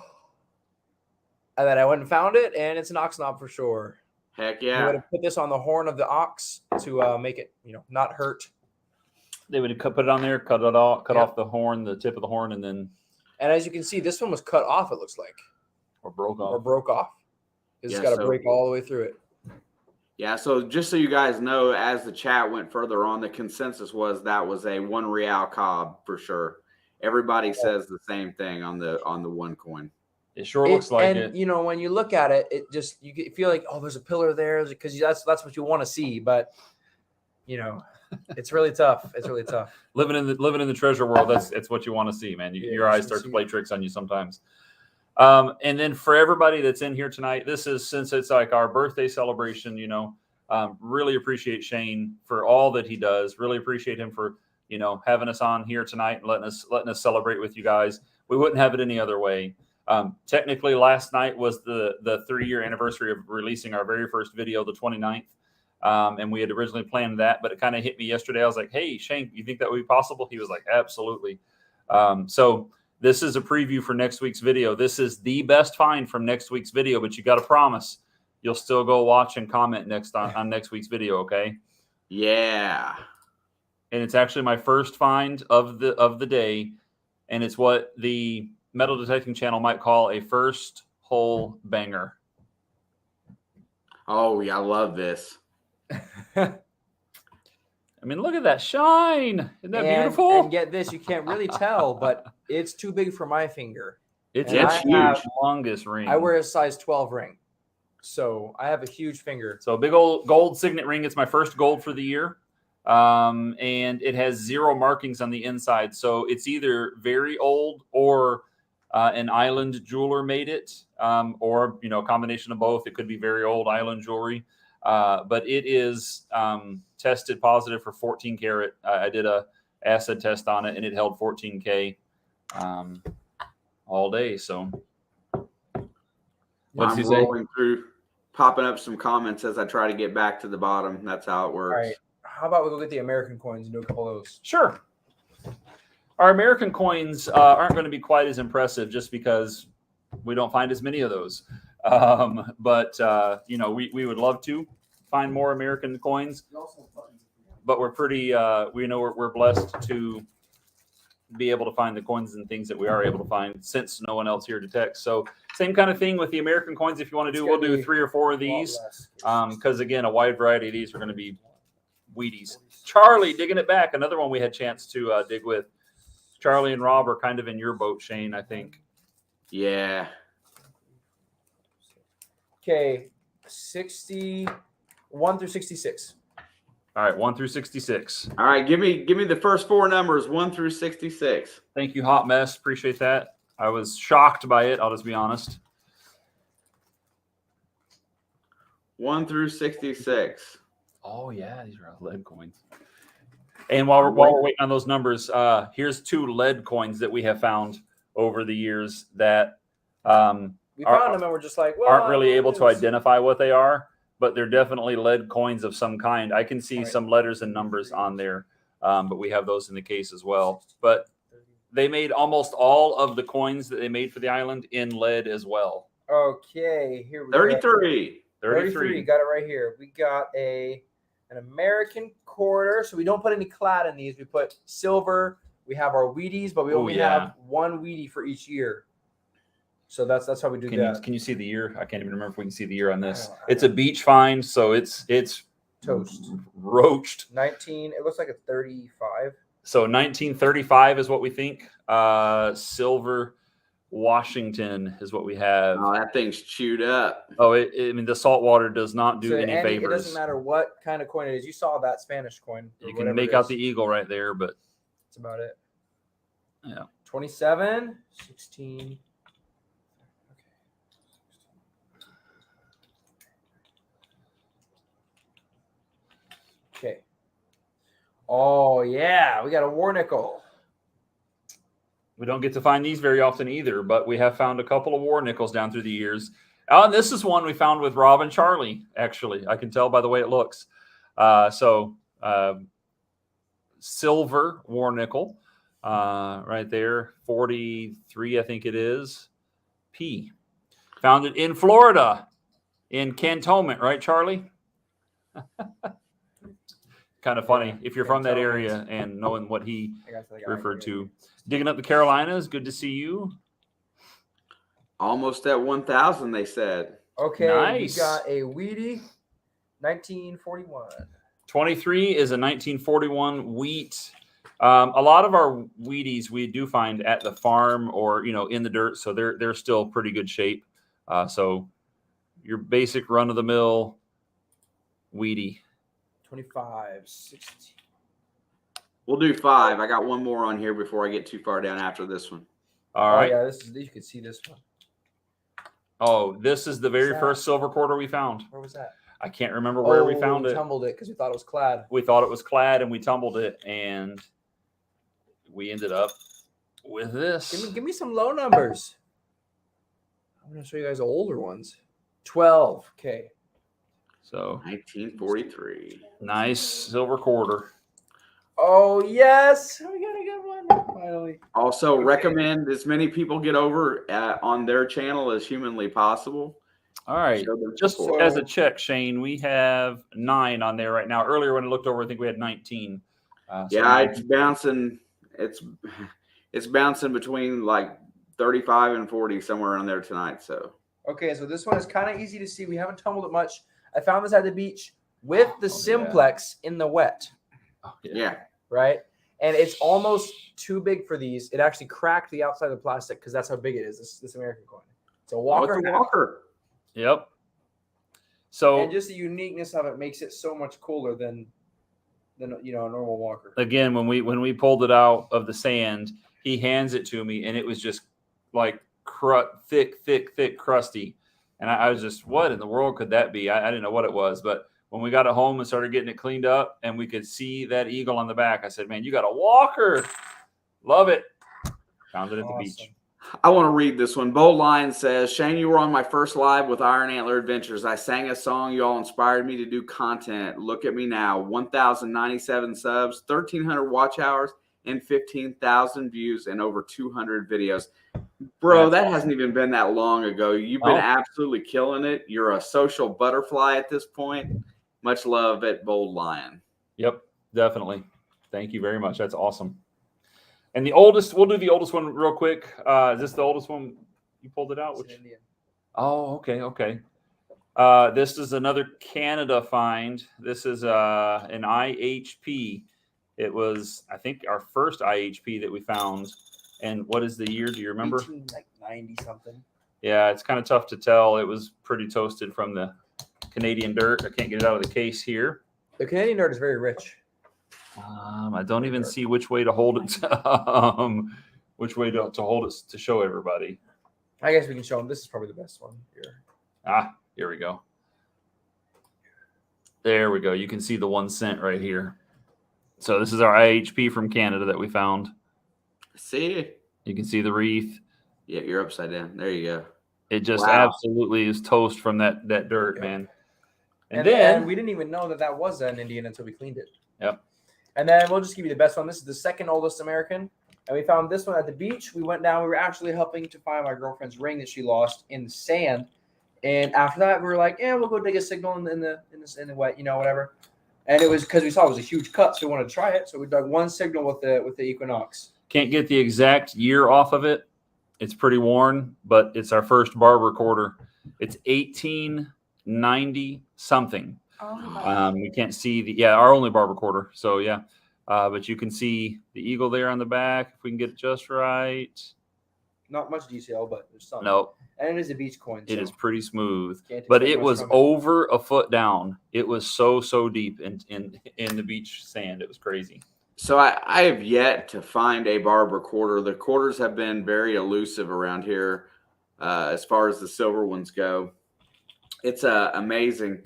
then I went and found it, and it's an ox knob for sure. Heck I'm yeah. going to put this on the horn of the ox to make it, not hurt. They would put it on there, cut it off, cut off the horn, the tip of the horn, and then And as you can see, this one was cut off, it looks like, or broke or off. broke off. It's Yeah, got to so- break all the way through it. Yeah, so just so you guys know, as the chat went further on, the consensus was that was a 1 real cob for sure. Everybody says the same thing on the 1 coin. It sure looks like it. And when you look at it, it just you feel like, oh, there's a pillar there because that's what you want to see. But it's really tough. It's really tough. Living in the treasure world, it's what you want to see, man. Your eyes start to play tricks on you sometimes. And then for everybody that's in here tonight, since it's like our birthday celebration, really appreciate Shane for all that he does. Really appreciate him for having us on here tonight and letting us celebrate with you guys. We wouldn't have it any other way. Technically, last night was the 3-year anniversary of releasing our very first video, the 29th. And we had originally planned that, but it kind of hit me yesterday. I was like, "Hey, Shane, you think that would be possible?" He was like, "Absolutely." So this is a preview for next week's video. This is the best find from next week's video, but you got to promise you'll still go watch and comment on next week's video, okay? Yeah. And it's actually my first find of the day, and it's what the metal detecting channel might call a first hole banger. Oh, yeah, I love this. I mean, look at that shine. Isn't that beautiful? And get this, you can't really tell, but it's too big for my finger. It's And a I huge, have- longest ring. I wear a size 12 ring, so I have a huge finger. So a big old gold signet ring. It's my first gold for the year. And it has 0 markings on the inside. So it's either very old or an island jeweler made it, or a combination of both. It could be very old island jewelry, but it is tested positive for 14 karat. I did a acid test on it, and it held 14K all day. So what's I'm he say? rolling through, popping up some comments as I try to get back to the bottom. That's how it works. All right. How about we go get the American coins and do a couple of those? Sure. Our American coins aren't going to be quite as impressive just because we don't find as many of those. But we would love to find more American coins. But we're pretty, we're blessed to be able to find the coins and things that we are able to find since no one else here detects. So same kind of thing with the American coins. If you want to do, we'll do 3 or 4 of these. Because again, a wide variety of these are going to be Wheaties. Charlie digging it back. Another one we had a chance to dig with. Charlie and Rob are kind of in your boat, Shane, I think. Yeah. Okay, 61 through 66. All right, 1 through 66. All right, give me the first four numbers, 1 through 66. Thank you, Hot Mess. Appreciate that. I was shocked by it. I'll just be honest. 1 through 66. Oh yeah, these are lead coins. And while we're waiting on those numbers, here's 2 lead coins that we have found over the years that We found them and we're just like, well, aren't really able to identify what they are, but they're definitely lead coins of some kind. I can see some letters and numbers on there, but we have those in the case as well. But they made almost all of the coins that they made for the island in lead as well. Okay, here we go. 33. 33. Got it right here. We got an American quarter. So we don't put any clad in these. We put silver. We have our Wheaties, but we only have 1 Wheatie for each year. So that's how we do that. Can you see the year? I can't even remember if we can see the year on this. It's a beach find, so it's toast. Roached. 19. It looks like a 35. So 1935 is what we think. Silver Washington is what we have. Oh, that thing's chewed up. Oh, I mean, the salt water does not do any Andy, favors. it doesn't matter what kind of coin it is. You saw that Spanish coin. You can make out the eagle right there, but that's about it. Yeah. 27, 16. Okay. Oh, yeah. We got a war nickel. we don't get to find these very often either, but we have found a couple of war nickels down through the years. And this is one we found with Rob and Charlie, actually. I can tell by the way it looks. Silver war nickel right there, 43, I think it is. P. Found it in Florida, in Cantonment, right, Charlie? Kind of funny if you're from that area and knowing what he referred to. Digging up the Carolinas, good to see you. Almost at 1,000, they said. Okay, Nice. We got a Wheatie, 1941. 23 is a 1941 wheat. A lot of our Wheaties we do find at the farm or in the dirt, so they're still pretty good shape. So your basic run of the mill Wheatie. 25, 16. We'll do 5. I got one more on here before I get too far down after this one. All right. Yeah, you can see this one. Oh, this is the very first silver quarter we found. Where was that? I can't remember where we found it. Tumbled it because we thought it was clad. We thought it was clad and we tumbled it, and we ended up with this. Give me some low numbers. I'm going to show you guys the older ones. 12. Okay. So 1943. nice silver quarter. Oh, yes. We got a good one. Finally. Also, recommend as many people get over on their channel as humanly possible. All right. Show them Just support. as a check, Shane, we have 9 on there right now. Earlier when I looked over, I think we had 19. It's bouncing. It's bouncing between like 35 and 40 somewhere around there tonight. So Okay, so this one is kind of easy to see. We haven't tumbled it much. I found this at the beach with the Simplex in the wet. Oh, yeah. Right? And it's almost too big for these. It actually cracked the outside of the plastic because that's how big it is, this American coin. It's a Walker. It's a Walker. Yep. So And just the uniqueness of it makes it so much cooler than a normal Walker. again, when we pulled it out of the sand, he hands it to me, and it was just like thick, crusty. And I was just, what in the world could that be? I didn't know what it was, but when we got it home and started getting it cleaned up and we could see that eagle on the back, I said, man, you got a Walker. Love it. Found it at the beach. I want to read this one. Bold Lion says, Shane, you were on my first live with Iron Antler Adventures. I sang a song. You all inspired me to do content. Look at me now. 1,097 subs, 1,300 watch hours, and 15,000 views and over 200 videos. Bro, that hasn't even been that long ago. You've been absolutely killing it. You're a social butterfly at this point. Much love at Bold Lion. Yep, definitely. Thank you very much. That's awesome. And the oldest, we'll do the oldest one real quick. Is this the oldest one? You pulled it out? It's an Indian. Oh, okay. This is another Canada find. This is an IHP. It was, I think, our first IHP that we found. And what is the year? Do you remember? 90 something. Yeah, it's kind of tough to tell. It was pretty toasted from the Canadian dirt. I can't get it out of the case here. The Canadian nerd is very rich. I don't even see which way to hold it. Which way to hold it to show everybody. I guess we can show them. This is probably the best one here. Here we go. There we go. You can see the 1 cent right here. So this is our IHP from Canada that we found. See? You can see the wreath. Yeah, you're upside down. There you go. It just Wow. absolutely is toast from that dirt, Yep. man. And then then we didn't even know that was an Indian until we cleaned it. Yep. And then we'll just give you the best one. This is the second oldest American. And we found this one at the beach. We went down. We were actually helping to find my girlfriend's ring that she lost in the sand. And after that, we were like, "Yeah, we'll go dig a signal in the wet, whatever." And it was because we saw it was a huge cut, so we wanted to try it. So we dug one signal with the Equinox. can't get the exact year off of it. It's pretty worn, but it's our first bar recorder. It's 1890 something. We can't see our only bar recorder. So yeah. But you can see the eagle there on the back if we can get it just right. Not much detail, but there's some. Nope. And it is a beach coin. It is pretty smooth. Can't But expect it much was from over a foot down. It was so deep in the beach sand. It was crazy. So I have yet to find a barb recorder. The quarters have been very elusive around here as far as the silver ones go. It's amazing,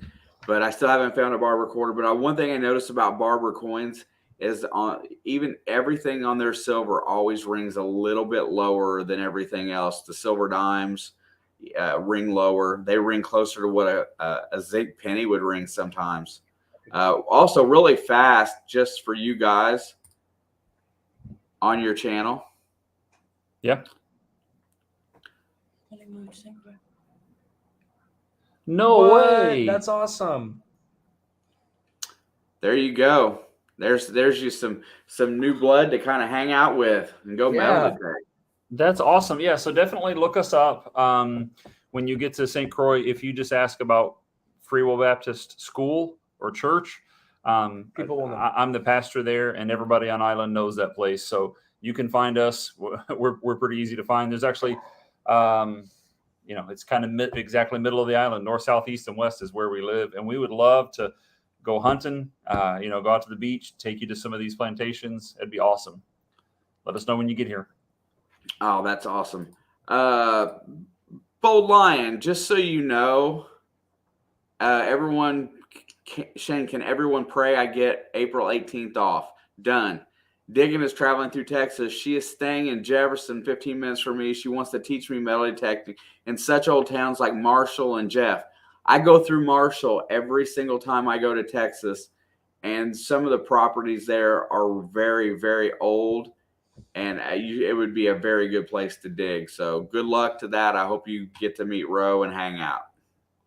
but I still haven't found a barb recorder. But one thing I noticed about barber coins is even everything on their silver always rings a little bit lower than everything else. The silver dimes ring lower. They ring closer to what a zinc penny would ring sometimes. Also really fast, just for you guys on your channel. Yeah. No What? way. That's awesome. There you go. There's just some new blood to kind of hang out with and go metal detect. That's awesome. Yeah. So definitely look us up when you get to St. Croix. If you just ask about Free Will Baptist School or church, People will know. I'm the pastor there, and everybody on island knows that place. So you can find us. We're pretty easy to find. There's actually, it's kind of exactly middle of the island. North, south, east, and west is where we live, and we would love to go hunting. Go out to the beach, take you to some of these plantations. It'd be awesome. Let us know when you get here. Oh, that's awesome. Bold Lion, just so you know, Shane, can everyone pray I get April 18th off? Done. Diggin is traveling through Texas. She is staying in Jefferson, 15 minutes from me. She wants to teach me metal detecting in such old towns like Marshall and Jeff. I go through Marshall every single time I go to Texas, and some of the properties there are very, very old, and it would be a very good place to dig. So good luck to that. I hope you get to meet Ro and hang out.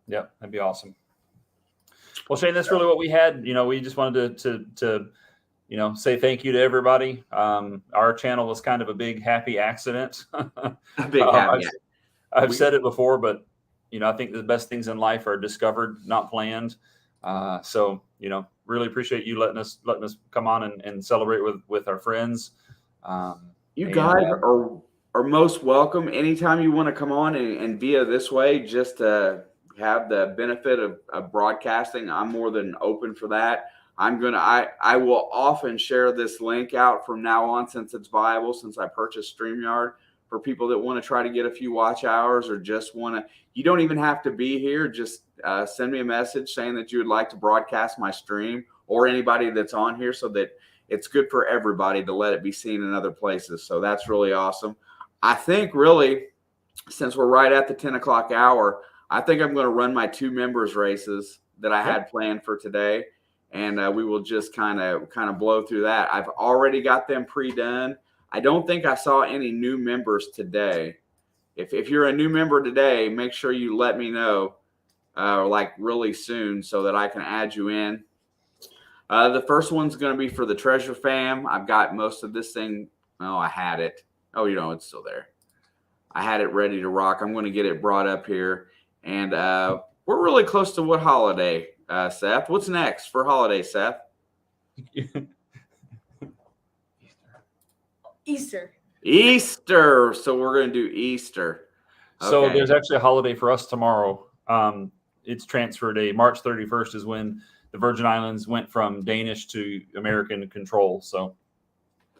Yep, that'd be awesome. Well, Shane, that's really what we had. We just wanted to say thank you to everybody. Our channel was kind of a big happy accident. A big happy. I've said it before, but I think the best things in life are discovered, not planned. Really appreciate you letting us come on and celebrate with our friends. You guys are most welcome. Anytime you want to come on and via this way, just to have the benefit of broadcasting, I'm more than open for that. I will often share this link out from now on, since it's viable, since I purchased StreamYard, for people that want to try to get a few watch hours, or just you don't even have to be here. Just send me a message saying that you would like to broadcast my stream, or anybody that's on here, so that it's good for everybody to let it be seen in other places. So that's really awesome. I think really, since we're right at the 10 o'clock hour, I think I'm going to run my 2 members races that I had planned for today. And we will just kind of blow through that. I've already got them pre-done. I don't think I saw any new members today. If you're a new member today, make sure you let me know really soon, so that I can add you in. The first one's going to be for the Treasure Fam. I've got most of this thing. Oh, I had it. Oh, it's still there. I had it ready to rock. I'm going to get it brought up here. And we're really close to what holiday, Seth? What's next for holiday, Seth? Easter. So we're going to do Easter. Okay. So there's actually a holiday for us tomorrow. It's transfer day. March 31st is when the Virgin Islands went from Danish to American control. So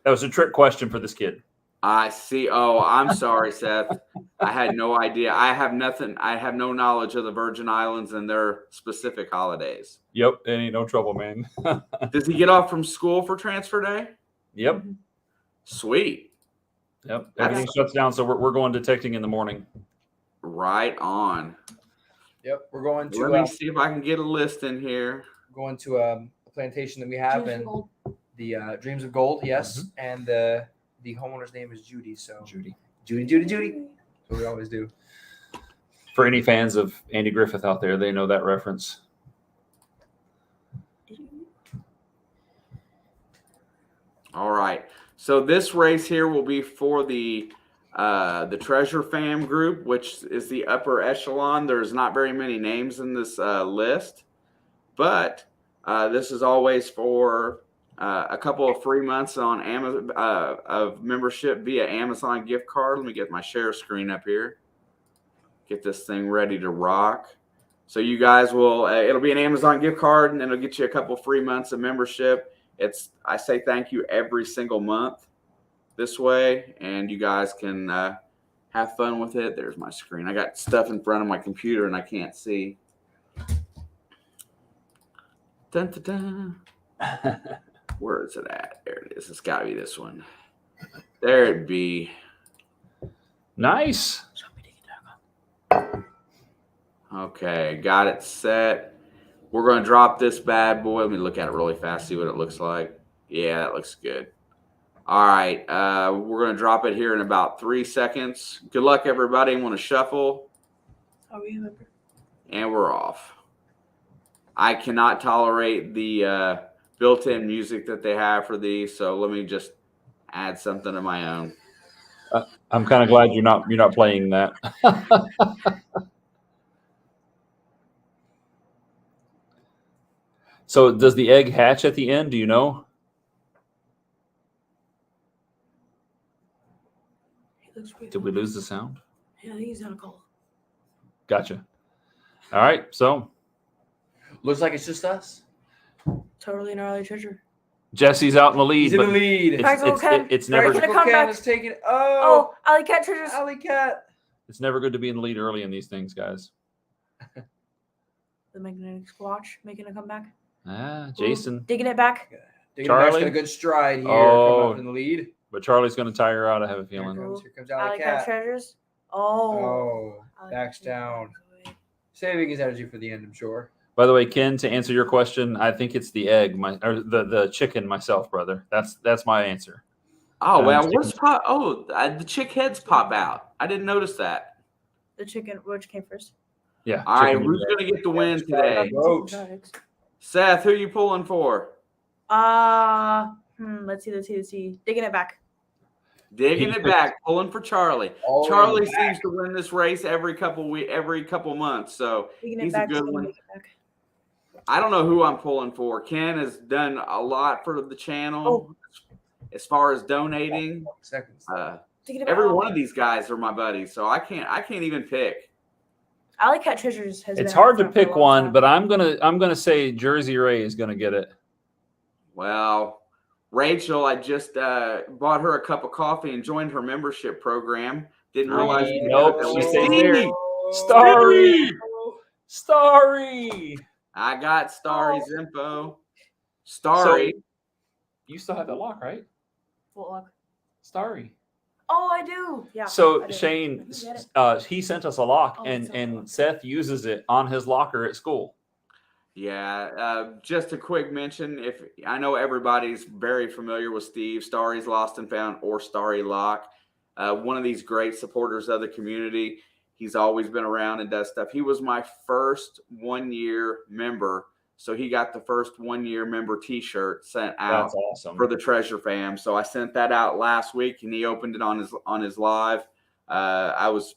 that was a trick question for this kid. I see. Oh, I'm sorry, Seth. I had no idea. I have nothing. I have no knowledge of the Virgin Islands and their specific holidays. Yep, it ain't no trouble, man. Does he get off from school for transfer day? Yep, Sweet. yep. Everything shuts down, so we're going detecting in the morning. Right on. Yep, we're going to Let me see if I can get a list in here. going to a plantation that we have in the Dreams of Gold. Yes, and the homeowner's name is Judy. So Judy. Judy. That's what we always do. For any fans of Andy Griffith out there, they know that reference. All right. So this race here will be for the Treasure Fam group, which is the upper echelon. There's not very many names in this list, but this is always for a couple of free months on Amazon of membership via Amazon gift card. Let me get my share screen up here. Get this thing ready to rock. So you guys will, it'll be an Amazon gift card, and it'll get you a couple free months of membership. I say thank you every single month this way, and you guys can have fun with it. There's my screen. I got stuff in front of my computer, and I can't see. Dun, dun, dun. Where is it at? There it is. It's got to be this one. There it be. Nice. Okay, got it set. We're going to drop this bad boy. Let me look at it really fast, see what it looks like. Yeah, that looks good. All right, we're going to drop it here in about 3 seconds. Good luck, everybody. Want to shuffle? And we're off. I cannot tolerate the built-in music that they have for these, so let me just add something of my own. I'm kind of glad you're not playing that. So does the egg hatch at the end? Do you know? Did we lose the sound? Yeah, I think he's on a call. Gotcha. All right. So Looks like it's just us. Totally gnarly treasure. Jesse's out in the lead. He's in the but lead. It's never Gonna come back. Is taking. Oh, Alley Cat treasures. Alley Cat. it's never good to be in the lead early in these things, guys. The magnetic squatch making a comeback. Jason. Digging it back. Charlie? Got a good stride here. Oh. Coming up in the lead. But Charlie's going to tire her out, I have a Here feeling. comes Alley Alley Cat Cat. treasures. Oh. Oh, Alley backs Cat down. treasures. Saving his energy for the end, I'm sure. By the way, Ken, to answer your question, I think it's the egg, or the chicken myself, brother. That's my answer. Oh, well, what's pop? Oh, the chick heads pop out. I didn't notice that. The chicken, which came first? Yeah. All right, chicken who's going to get the win today? Roach. Seth, who are you pulling for? Let's see. Digging it back. Digging it back, pulling for Charlie. All Charlie the way back. seems to win this race every couple months, so Digging he's it back. a good digging one. it back. I don't know who I'm pulling for. Ken has done a lot for the channel as far as donating. Seconds. Digging it back. Every one of these guys are my buddies, so I can't even pick. Alley Cat treasures has. It's been out hard to front for a pick long one, time. but I'm gonna say Jersey Ray is gonna get it. Well, Rachel, I just bought her a cup of coffee and joined her membership program. Didn't realize. Nope, she stays there. Stevie! Starry, Starry. I got Starry's info. Starry. So, you still have that lock, right? What luck? Starry. Oh, I do. Yeah. So I do. Shane, Let me get it. he sent us a lock, Oh, and it's on the lock. Seth uses it on his locker at school. Yeah, just a quick mention. If I know everybody's very familiar with Steve, Starry's Lost and Found or Starry Lock, one of these great supporters of the community. He's always been around and does stuff. He was my first 1-year member, so he got the first 1-year member T-shirt sent out That's awesome. for the Treasure Fam. So I sent that out last week, and he opened it on his live. It was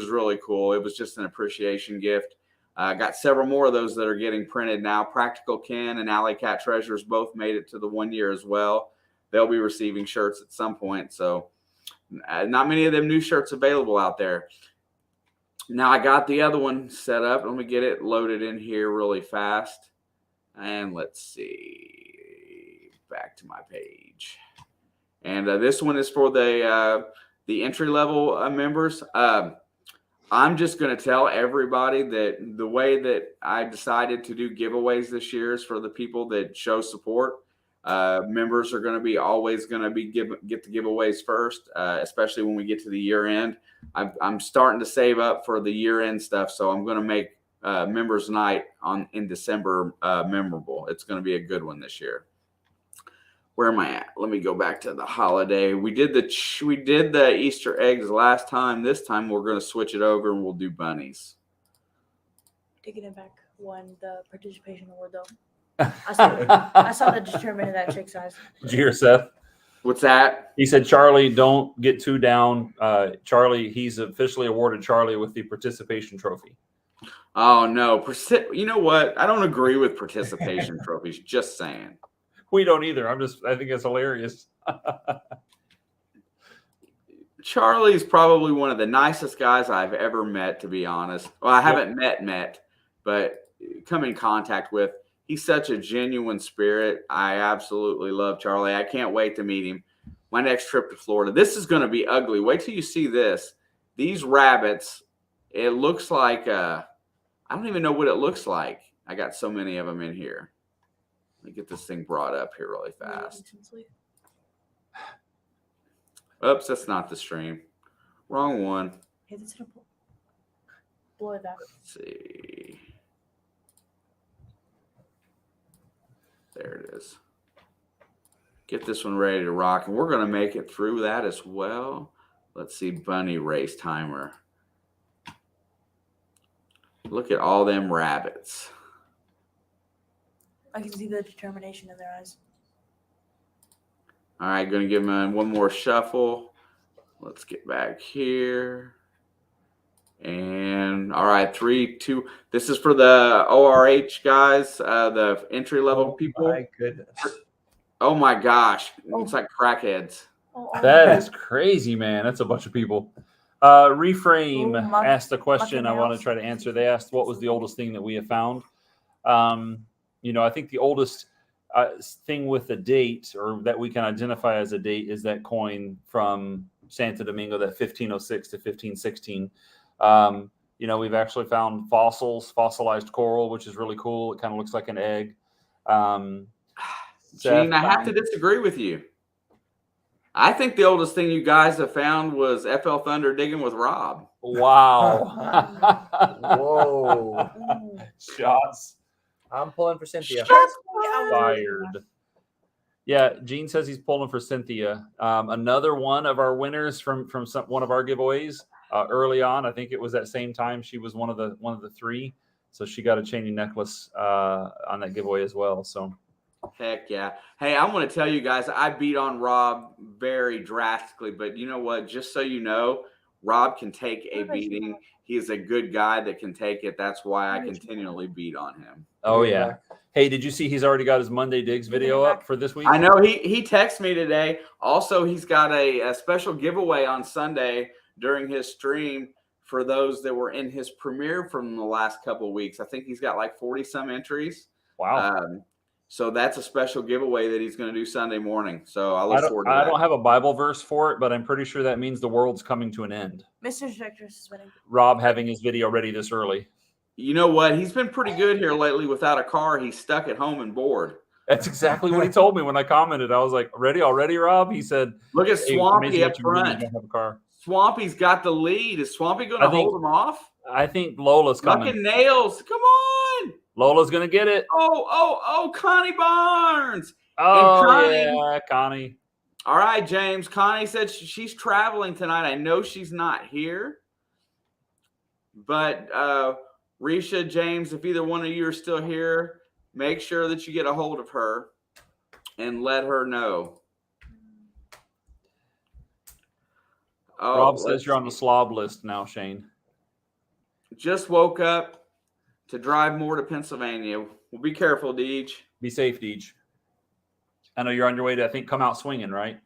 really cool. It was just an appreciation gift. I got several more of those that are getting printed now. Practical Ken and Alley Cat Treasures both made it to the 1 year as well. They'll be receiving shirts at some point. So not many of them new shirts available out there. Now I got the other one set up. Let me get it loaded in here really fast. And let's see, back to my page. And this one is for the entry level members. I'm just going to tell everybody that the way that I decided to do giveaways this year is for the people that show support. Members are going to be always going to be get the giveaways first, especially when we get to the year end. I'm starting to save up for the year end stuff, so I'm going to make members night in December memorable. It's going to be a good one this year. Where am I at? Let me go back to the holiday. We did the Easter eggs last time. This time we're going to switch it over and we'll do bunnies. Taking it back when the participation award though. I saw the determinant of that chick size. Did you hear Seth? What's that? He said, Charlie, don't get too down. Charlie, he's officially awarded Charlie with the participation trophy. Oh, no. You know what? I don't agree with participation trophies. Just saying. We don't either. I think it's hilarious. Charlie's probably one of the nicest guys I've ever met, to be honest. Well, I haven't met, but come in contact with. He's such a genuine spirit. I absolutely love Charlie. I can't wait to meet him. My next trip to Florida. This is going to be ugly. Wait till you see this. These rabbits, it looks like, I don't even know what it looks like. I got so many of them in here. Let me get this thing brought up here really fast. Oops, that's not the stream. Wrong one. Hey, that's gonna blow it back. Let's see. There it is. Get this one ready to rock, and we're going to make it through that as well. Let's see, bunny race timer. Look at all them rabbits. I can see the determination in their eyes. All right, going to give them one more shuffle. Let's get back here. And all right, 3, 2. This is for the ORH guys, the entry level people. My goodness. Oh my gosh, it's like crackheads. That is crazy, man. That's a bunch of people. Reframe asked a question I want to try to answer. They asked, what was the oldest thing that we have found? I think the oldest thing with a date, or that we can identify as a date, is that coin from Santo Domingo, that 1506 to 1516. We've actually found fossilized coral, which is really cool. It kind of looks like an egg. Gene, I have to disagree with you. I think the oldest thing you guys have found was FL Thunder digging with Rob. Wow. Whoa. Shots. I'm pulling for Cynthia. Fired. Yeah, Gene says he's pulling for Cynthia. Another one of our winners from one of our giveaways early on. I think it was that same time she was one of the 3, so she got a chain necklace on that giveaway as well. So, heck yeah! Hey, I'm going to tell you guys, I beat on Rob very drastically, but you know what? Just so you know, Rob can take a beating. He is a good guy that can take it. That's why I continually beat on him. Oh yeah. Hey, did you see he's already got his Monday Digs video up for this week? I know he texted me today. Also, he's got a special giveaway on Sunday during his stream for those that were in his premiere from the last couple of weeks. I think he's got like 40 some entries. Wow. So that's a special giveaway that he's going to do Sunday morning. So I look forward to that. I don't have a Bible verse for it, but I'm pretty sure that means the world's coming to an end. Mr. Directress is winning. Rob having his video ready this early. You know what? He's been pretty good here lately without a car. He's stuck at home and bored. That's exactly what he told me when I commented. I was like, ready already, Rob? He said, look at Swampy up front. Don't have a car. Swampy's got the lead. Is Swampy going to hold him off? I think Lola's coming. Fucking nails. Come on. Lola's going to get it. Oh, Connie Barnes. Oh, Connie, yeah, Connie. All right, James. Connie said she's traveling tonight. I know she's not here. But Risha, James, if either one of you are still here, make sure that you get a hold of her and let her know. Oh, Rob says you're on the slob list now, Shane. Just woke up to drive more to Pennsylvania. Well, be careful, Deej. Be safe, Deej. I know you're on your way to, I think, come out swinging, right?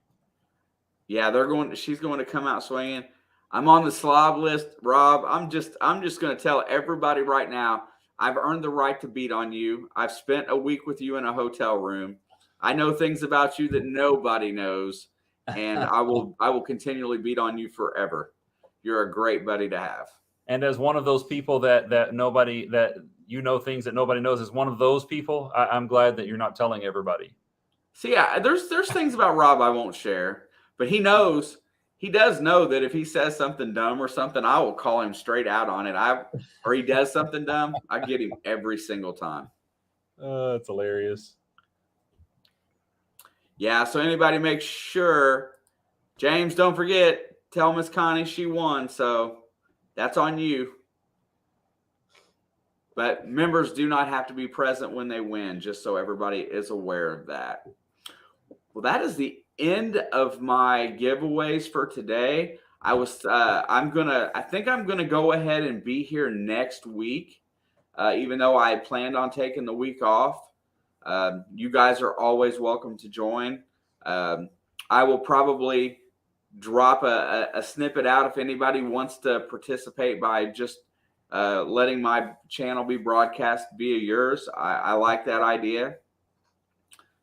Yeah, she's going to come out swinging. I'm on the slob list, Rob. I'm just going to tell everybody right now, I've earned the right to beat on you. I've spent a week with you in a hotel room. I know things about you that nobody knows, and I will continually beat on you forever. You're a great buddy to have. And as one of those people that nobody, that you know things that nobody knows, as one of those people, I'm glad that you're not telling everybody. See, there's things about Rob I won't share, but he does know that if he says something dumb or something, I will call him straight out on it. Or he does something dumb, I get him every single time. That's hilarious. Yeah, so anybody make sure, James, don't forget, tell Miss Connie she won. So that's on you. But members do not have to be present when they win, just so everybody is aware of that. Well, that is the end of my giveaways for today. I think I'm gonna go ahead and be here next week, even though I planned on taking the week off. You guys are always welcome to join. I will probably drop a snippet out if anybody wants to participate by just letting my channel be broadcast via yours. I like that idea.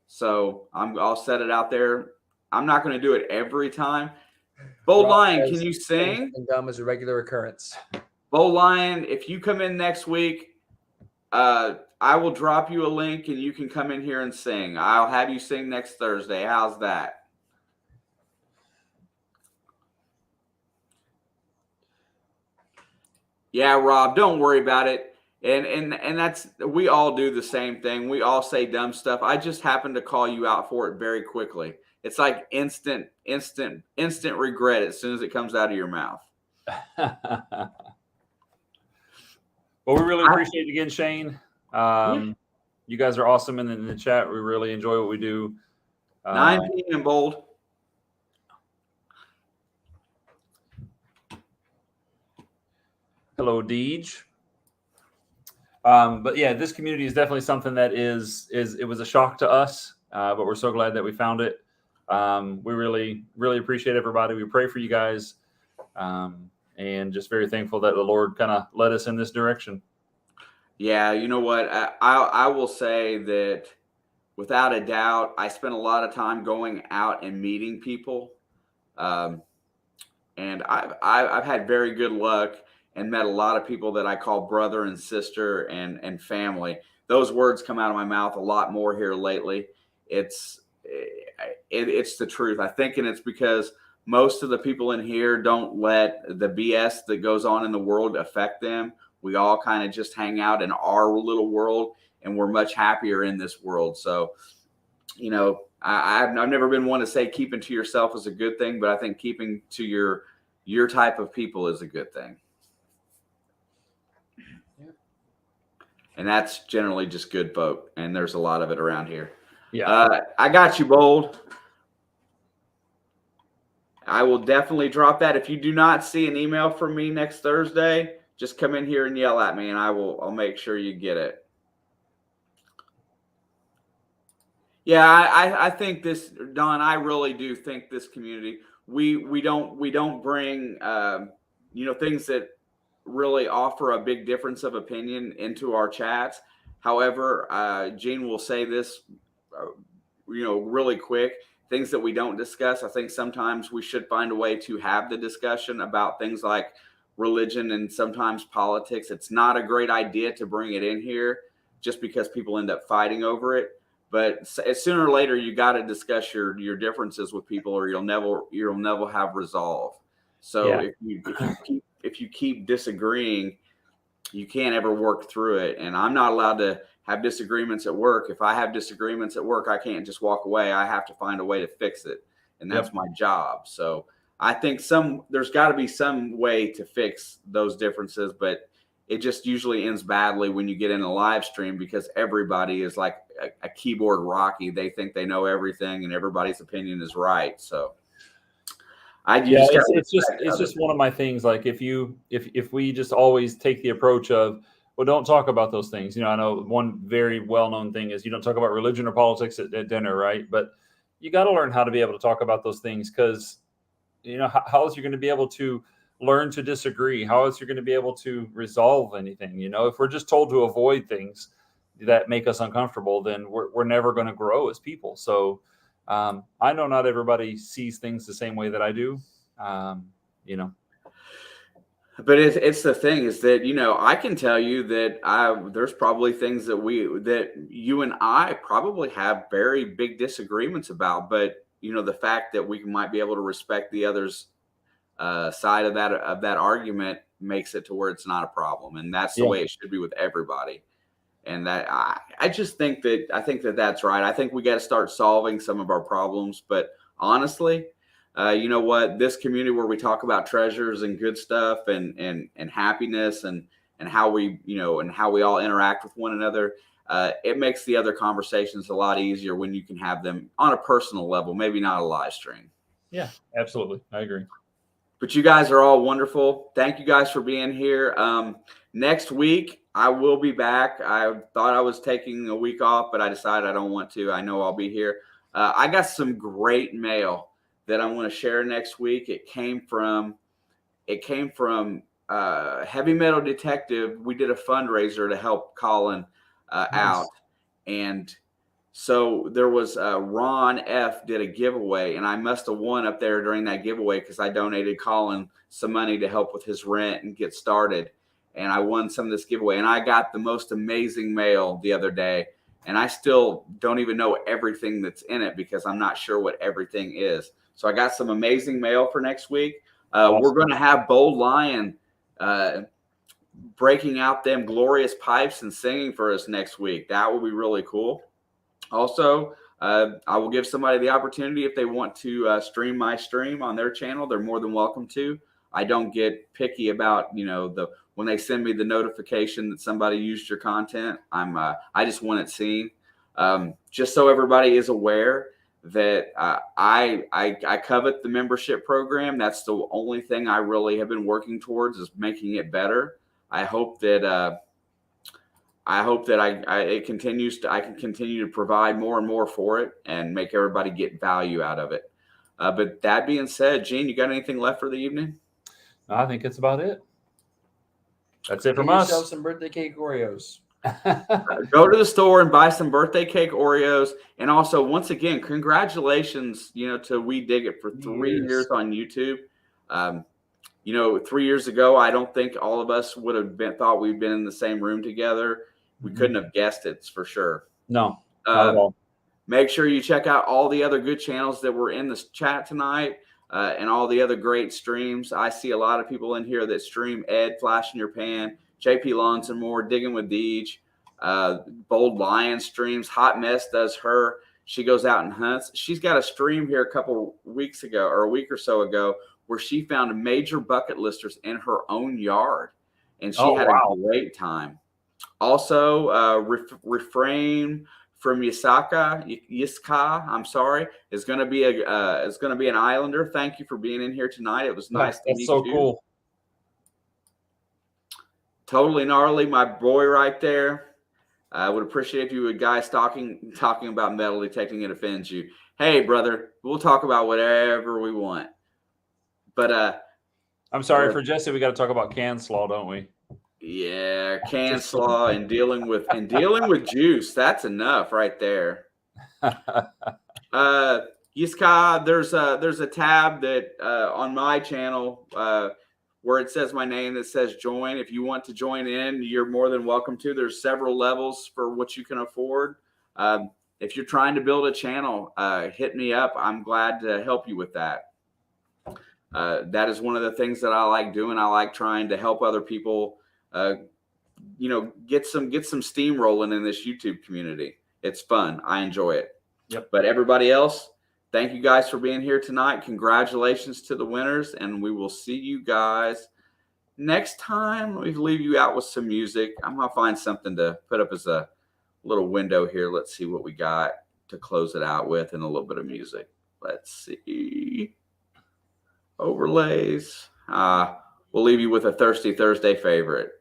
So I'll set it out there. I'm not going to do it every time. Bold Lion, can you sing? Dumb is a regular occurrence. Bold Lion, if you come in next week, I will drop you a link and you can come in here and sing. I'll have you sing next Thursday. How's that? Yeah, Rob, don't worry about it. And that's, we all do the same thing. We all say dumb stuff. I just happen to call you out for it very quickly. It's like instant regret as soon as it comes out of your mouth. Well, we really appreciate it again, Shane. You guys are awesome in the chat. We really enjoy what we do. 9 p.m. Bold. Hello, Deej. But yeah, this community is definitely something that it was a shock to us, but we're so glad that we found it. We really, really appreciate everybody. We pray for you guys, and just very thankful that the Lord kind of led us in this direction. Yeah, you know what? I will say that without a doubt, I spent a lot of time going out and meeting people, and I've had very good luck and met a lot of people that I call brother and sister and family. Those words come out of my mouth a lot more here lately. It's the truth. I think, and it's because most of the people in here don't let the BS that goes on in the world affect them. We all kind of just hang out in our little world, and we're much happier in this world. So, you know, I've never been one to say keeping to yourself is a good thing, but I think keeping to your type of people is a good thing. And that's generally just good folk, and there's a lot of it around here. Yeah, I got you, Bold. I will definitely drop that. If you do not see an email from me next Thursday, just come in here and yell at me, and I'll make sure you get it. Yeah, I think this, Don. I really do think this community. We don't bring things that really offer a big difference of opinion into our chats. However, Gene will say this, really quick. Things that we don't discuss. I think sometimes we should find a way to have the discussion about things like religion and sometimes politics. It's not a great idea to bring it in here just because people end up fighting over it. But sooner or later, you got to discuss your differences with people, or you'll never have resolve. So if you keep disagreeing, you can't ever work through it. And I'm not allowed to have disagreements at work. If I have disagreements at work, I can't just walk away. I have to find a way to fix it. And that's my job. So I think there's got to be some way to fix those differences, but it just usually ends badly when you get in a live stream because everybody is like a keyboard Rocky. They think they know everything and everybody's opinion is right. So it's just one of my things. Like if we just always take the approach of, well, don't talk about those things. I know one very well-known thing is you don't talk about religion or politics at dinner, right? But you got to learn how to be able to talk about those things because, how else you're going to be able to learn to disagree? How else you're going to be able to resolve anything? You know, if we're just told to avoid things that make us uncomfortable, then we're never going to grow as people. So I know not everybody sees things the same way that I do. You know, But it's the thing is that, you know, I can tell you that there's probably things that you and I probably have very big disagreements about. But, you know, the fact that we might be able to respect the other's side of that argument makes it to where it's not a problem. And that's the Yeah. way it should be with everybody. And that I just think that that's right. I think we got to start solving some of our problems. But honestly, you know what? This community where we talk about treasures and good stuff and happiness and how we, you know, and how we all interact with one another, it makes the other conversations a lot easier when you can have them on a personal level, maybe not a live stream. Yeah, absolutely. I agree. But you guys are all wonderful. Thank you guys for being here. Next week, I will be back. I thought I was taking a week off, but I decided I don't want to. I know I'll be here. I got some great mail that I want to share next week. It came from Heavy Metal Detective. We did a fundraiser to help Colin out. And so there was Ron F. did a giveaway, and I must have won up there during that giveaway because I donated Colin some money to help with his rent and get started. And I won some of this giveaway, and I got the most amazing mail the other day. And I still don't even know everything that's in it because I'm not sure what everything is. So I got some amazing mail for next week. Awesome. We're going to have Bold Lion breaking out them glorious pipes and singing for us next week. That will be really cool. Also, I will give somebody the opportunity if they want to stream my stream on their channel. They're more than welcome to. I don't get picky about, you know, when they send me the notification that somebody used your content. I just want it seen. Just so everybody is aware that I covet the membership program. That's the only thing I really have been working towards is making it better. I hope that I can continue to provide more and more for it and make everybody get value out of it. But that being said, Gene, you got anything left for the evening? I think it's about it. That's it Get from us. yourself some birthday cake Oreos. Go to the store and buy some birthday cake Oreos. And also, once again, congratulations, you know, to We Dig It for 3 years on YouTube. You know, 3 years ago, I don't think all of us would have thought we'd been in the same room together. We couldn't have guessed it for sure. No, not at all. Make sure you check out all the other good channels that were in this chat tonight and all the other great streams. I see a lot of people in here that stream Ed, Flash in Your Pan, JP Lawns and more, Digging with Deej, Bold Lion streams. Hot Mess does her. She goes out and hunts. She's got a stream here a couple weeks ago or a week or so ago where she found major bucket listers in her own yard. And she had a great time. Also, Refrain from Yiska, I'm sorry, is going to be an Islander. Thank you for being in here tonight. It was nice to meet you. That's so cool. Totally gnarly, my boy right there. I would appreciate if you would guys talking about metal detecting it offends you. Hey, brother, we'll talk about whatever we want. But I'm sorry for Jesse. We got to talk about can slaw, don't we? Yeah, can slaw and dealing with juice. That's enough right there. Yiska, there's a tab that on my channel where it says my name that says join. If you want to join in, you're more than welcome to. There's several levels for what you can afford. If you're trying to build a channel, hit me up. I'm glad to help you with that. That is one of the things that I like doing. I like trying to help other people you know, get some steam rolling in this YouTube community. It's fun. I enjoy it. Yep. But everybody else, thank you guys for being here tonight. Congratulations to the winners, and we will see you guys next time. Let me leave you out with some music. I'm gonna find something to put up as a little window here. Let's see what we got to close it out with, and a little bit of music. Let's see. Overlays. We'll leave you with a Thirsty Thursday favorite.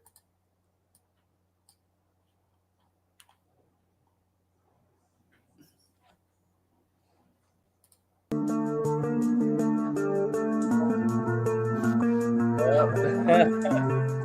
up.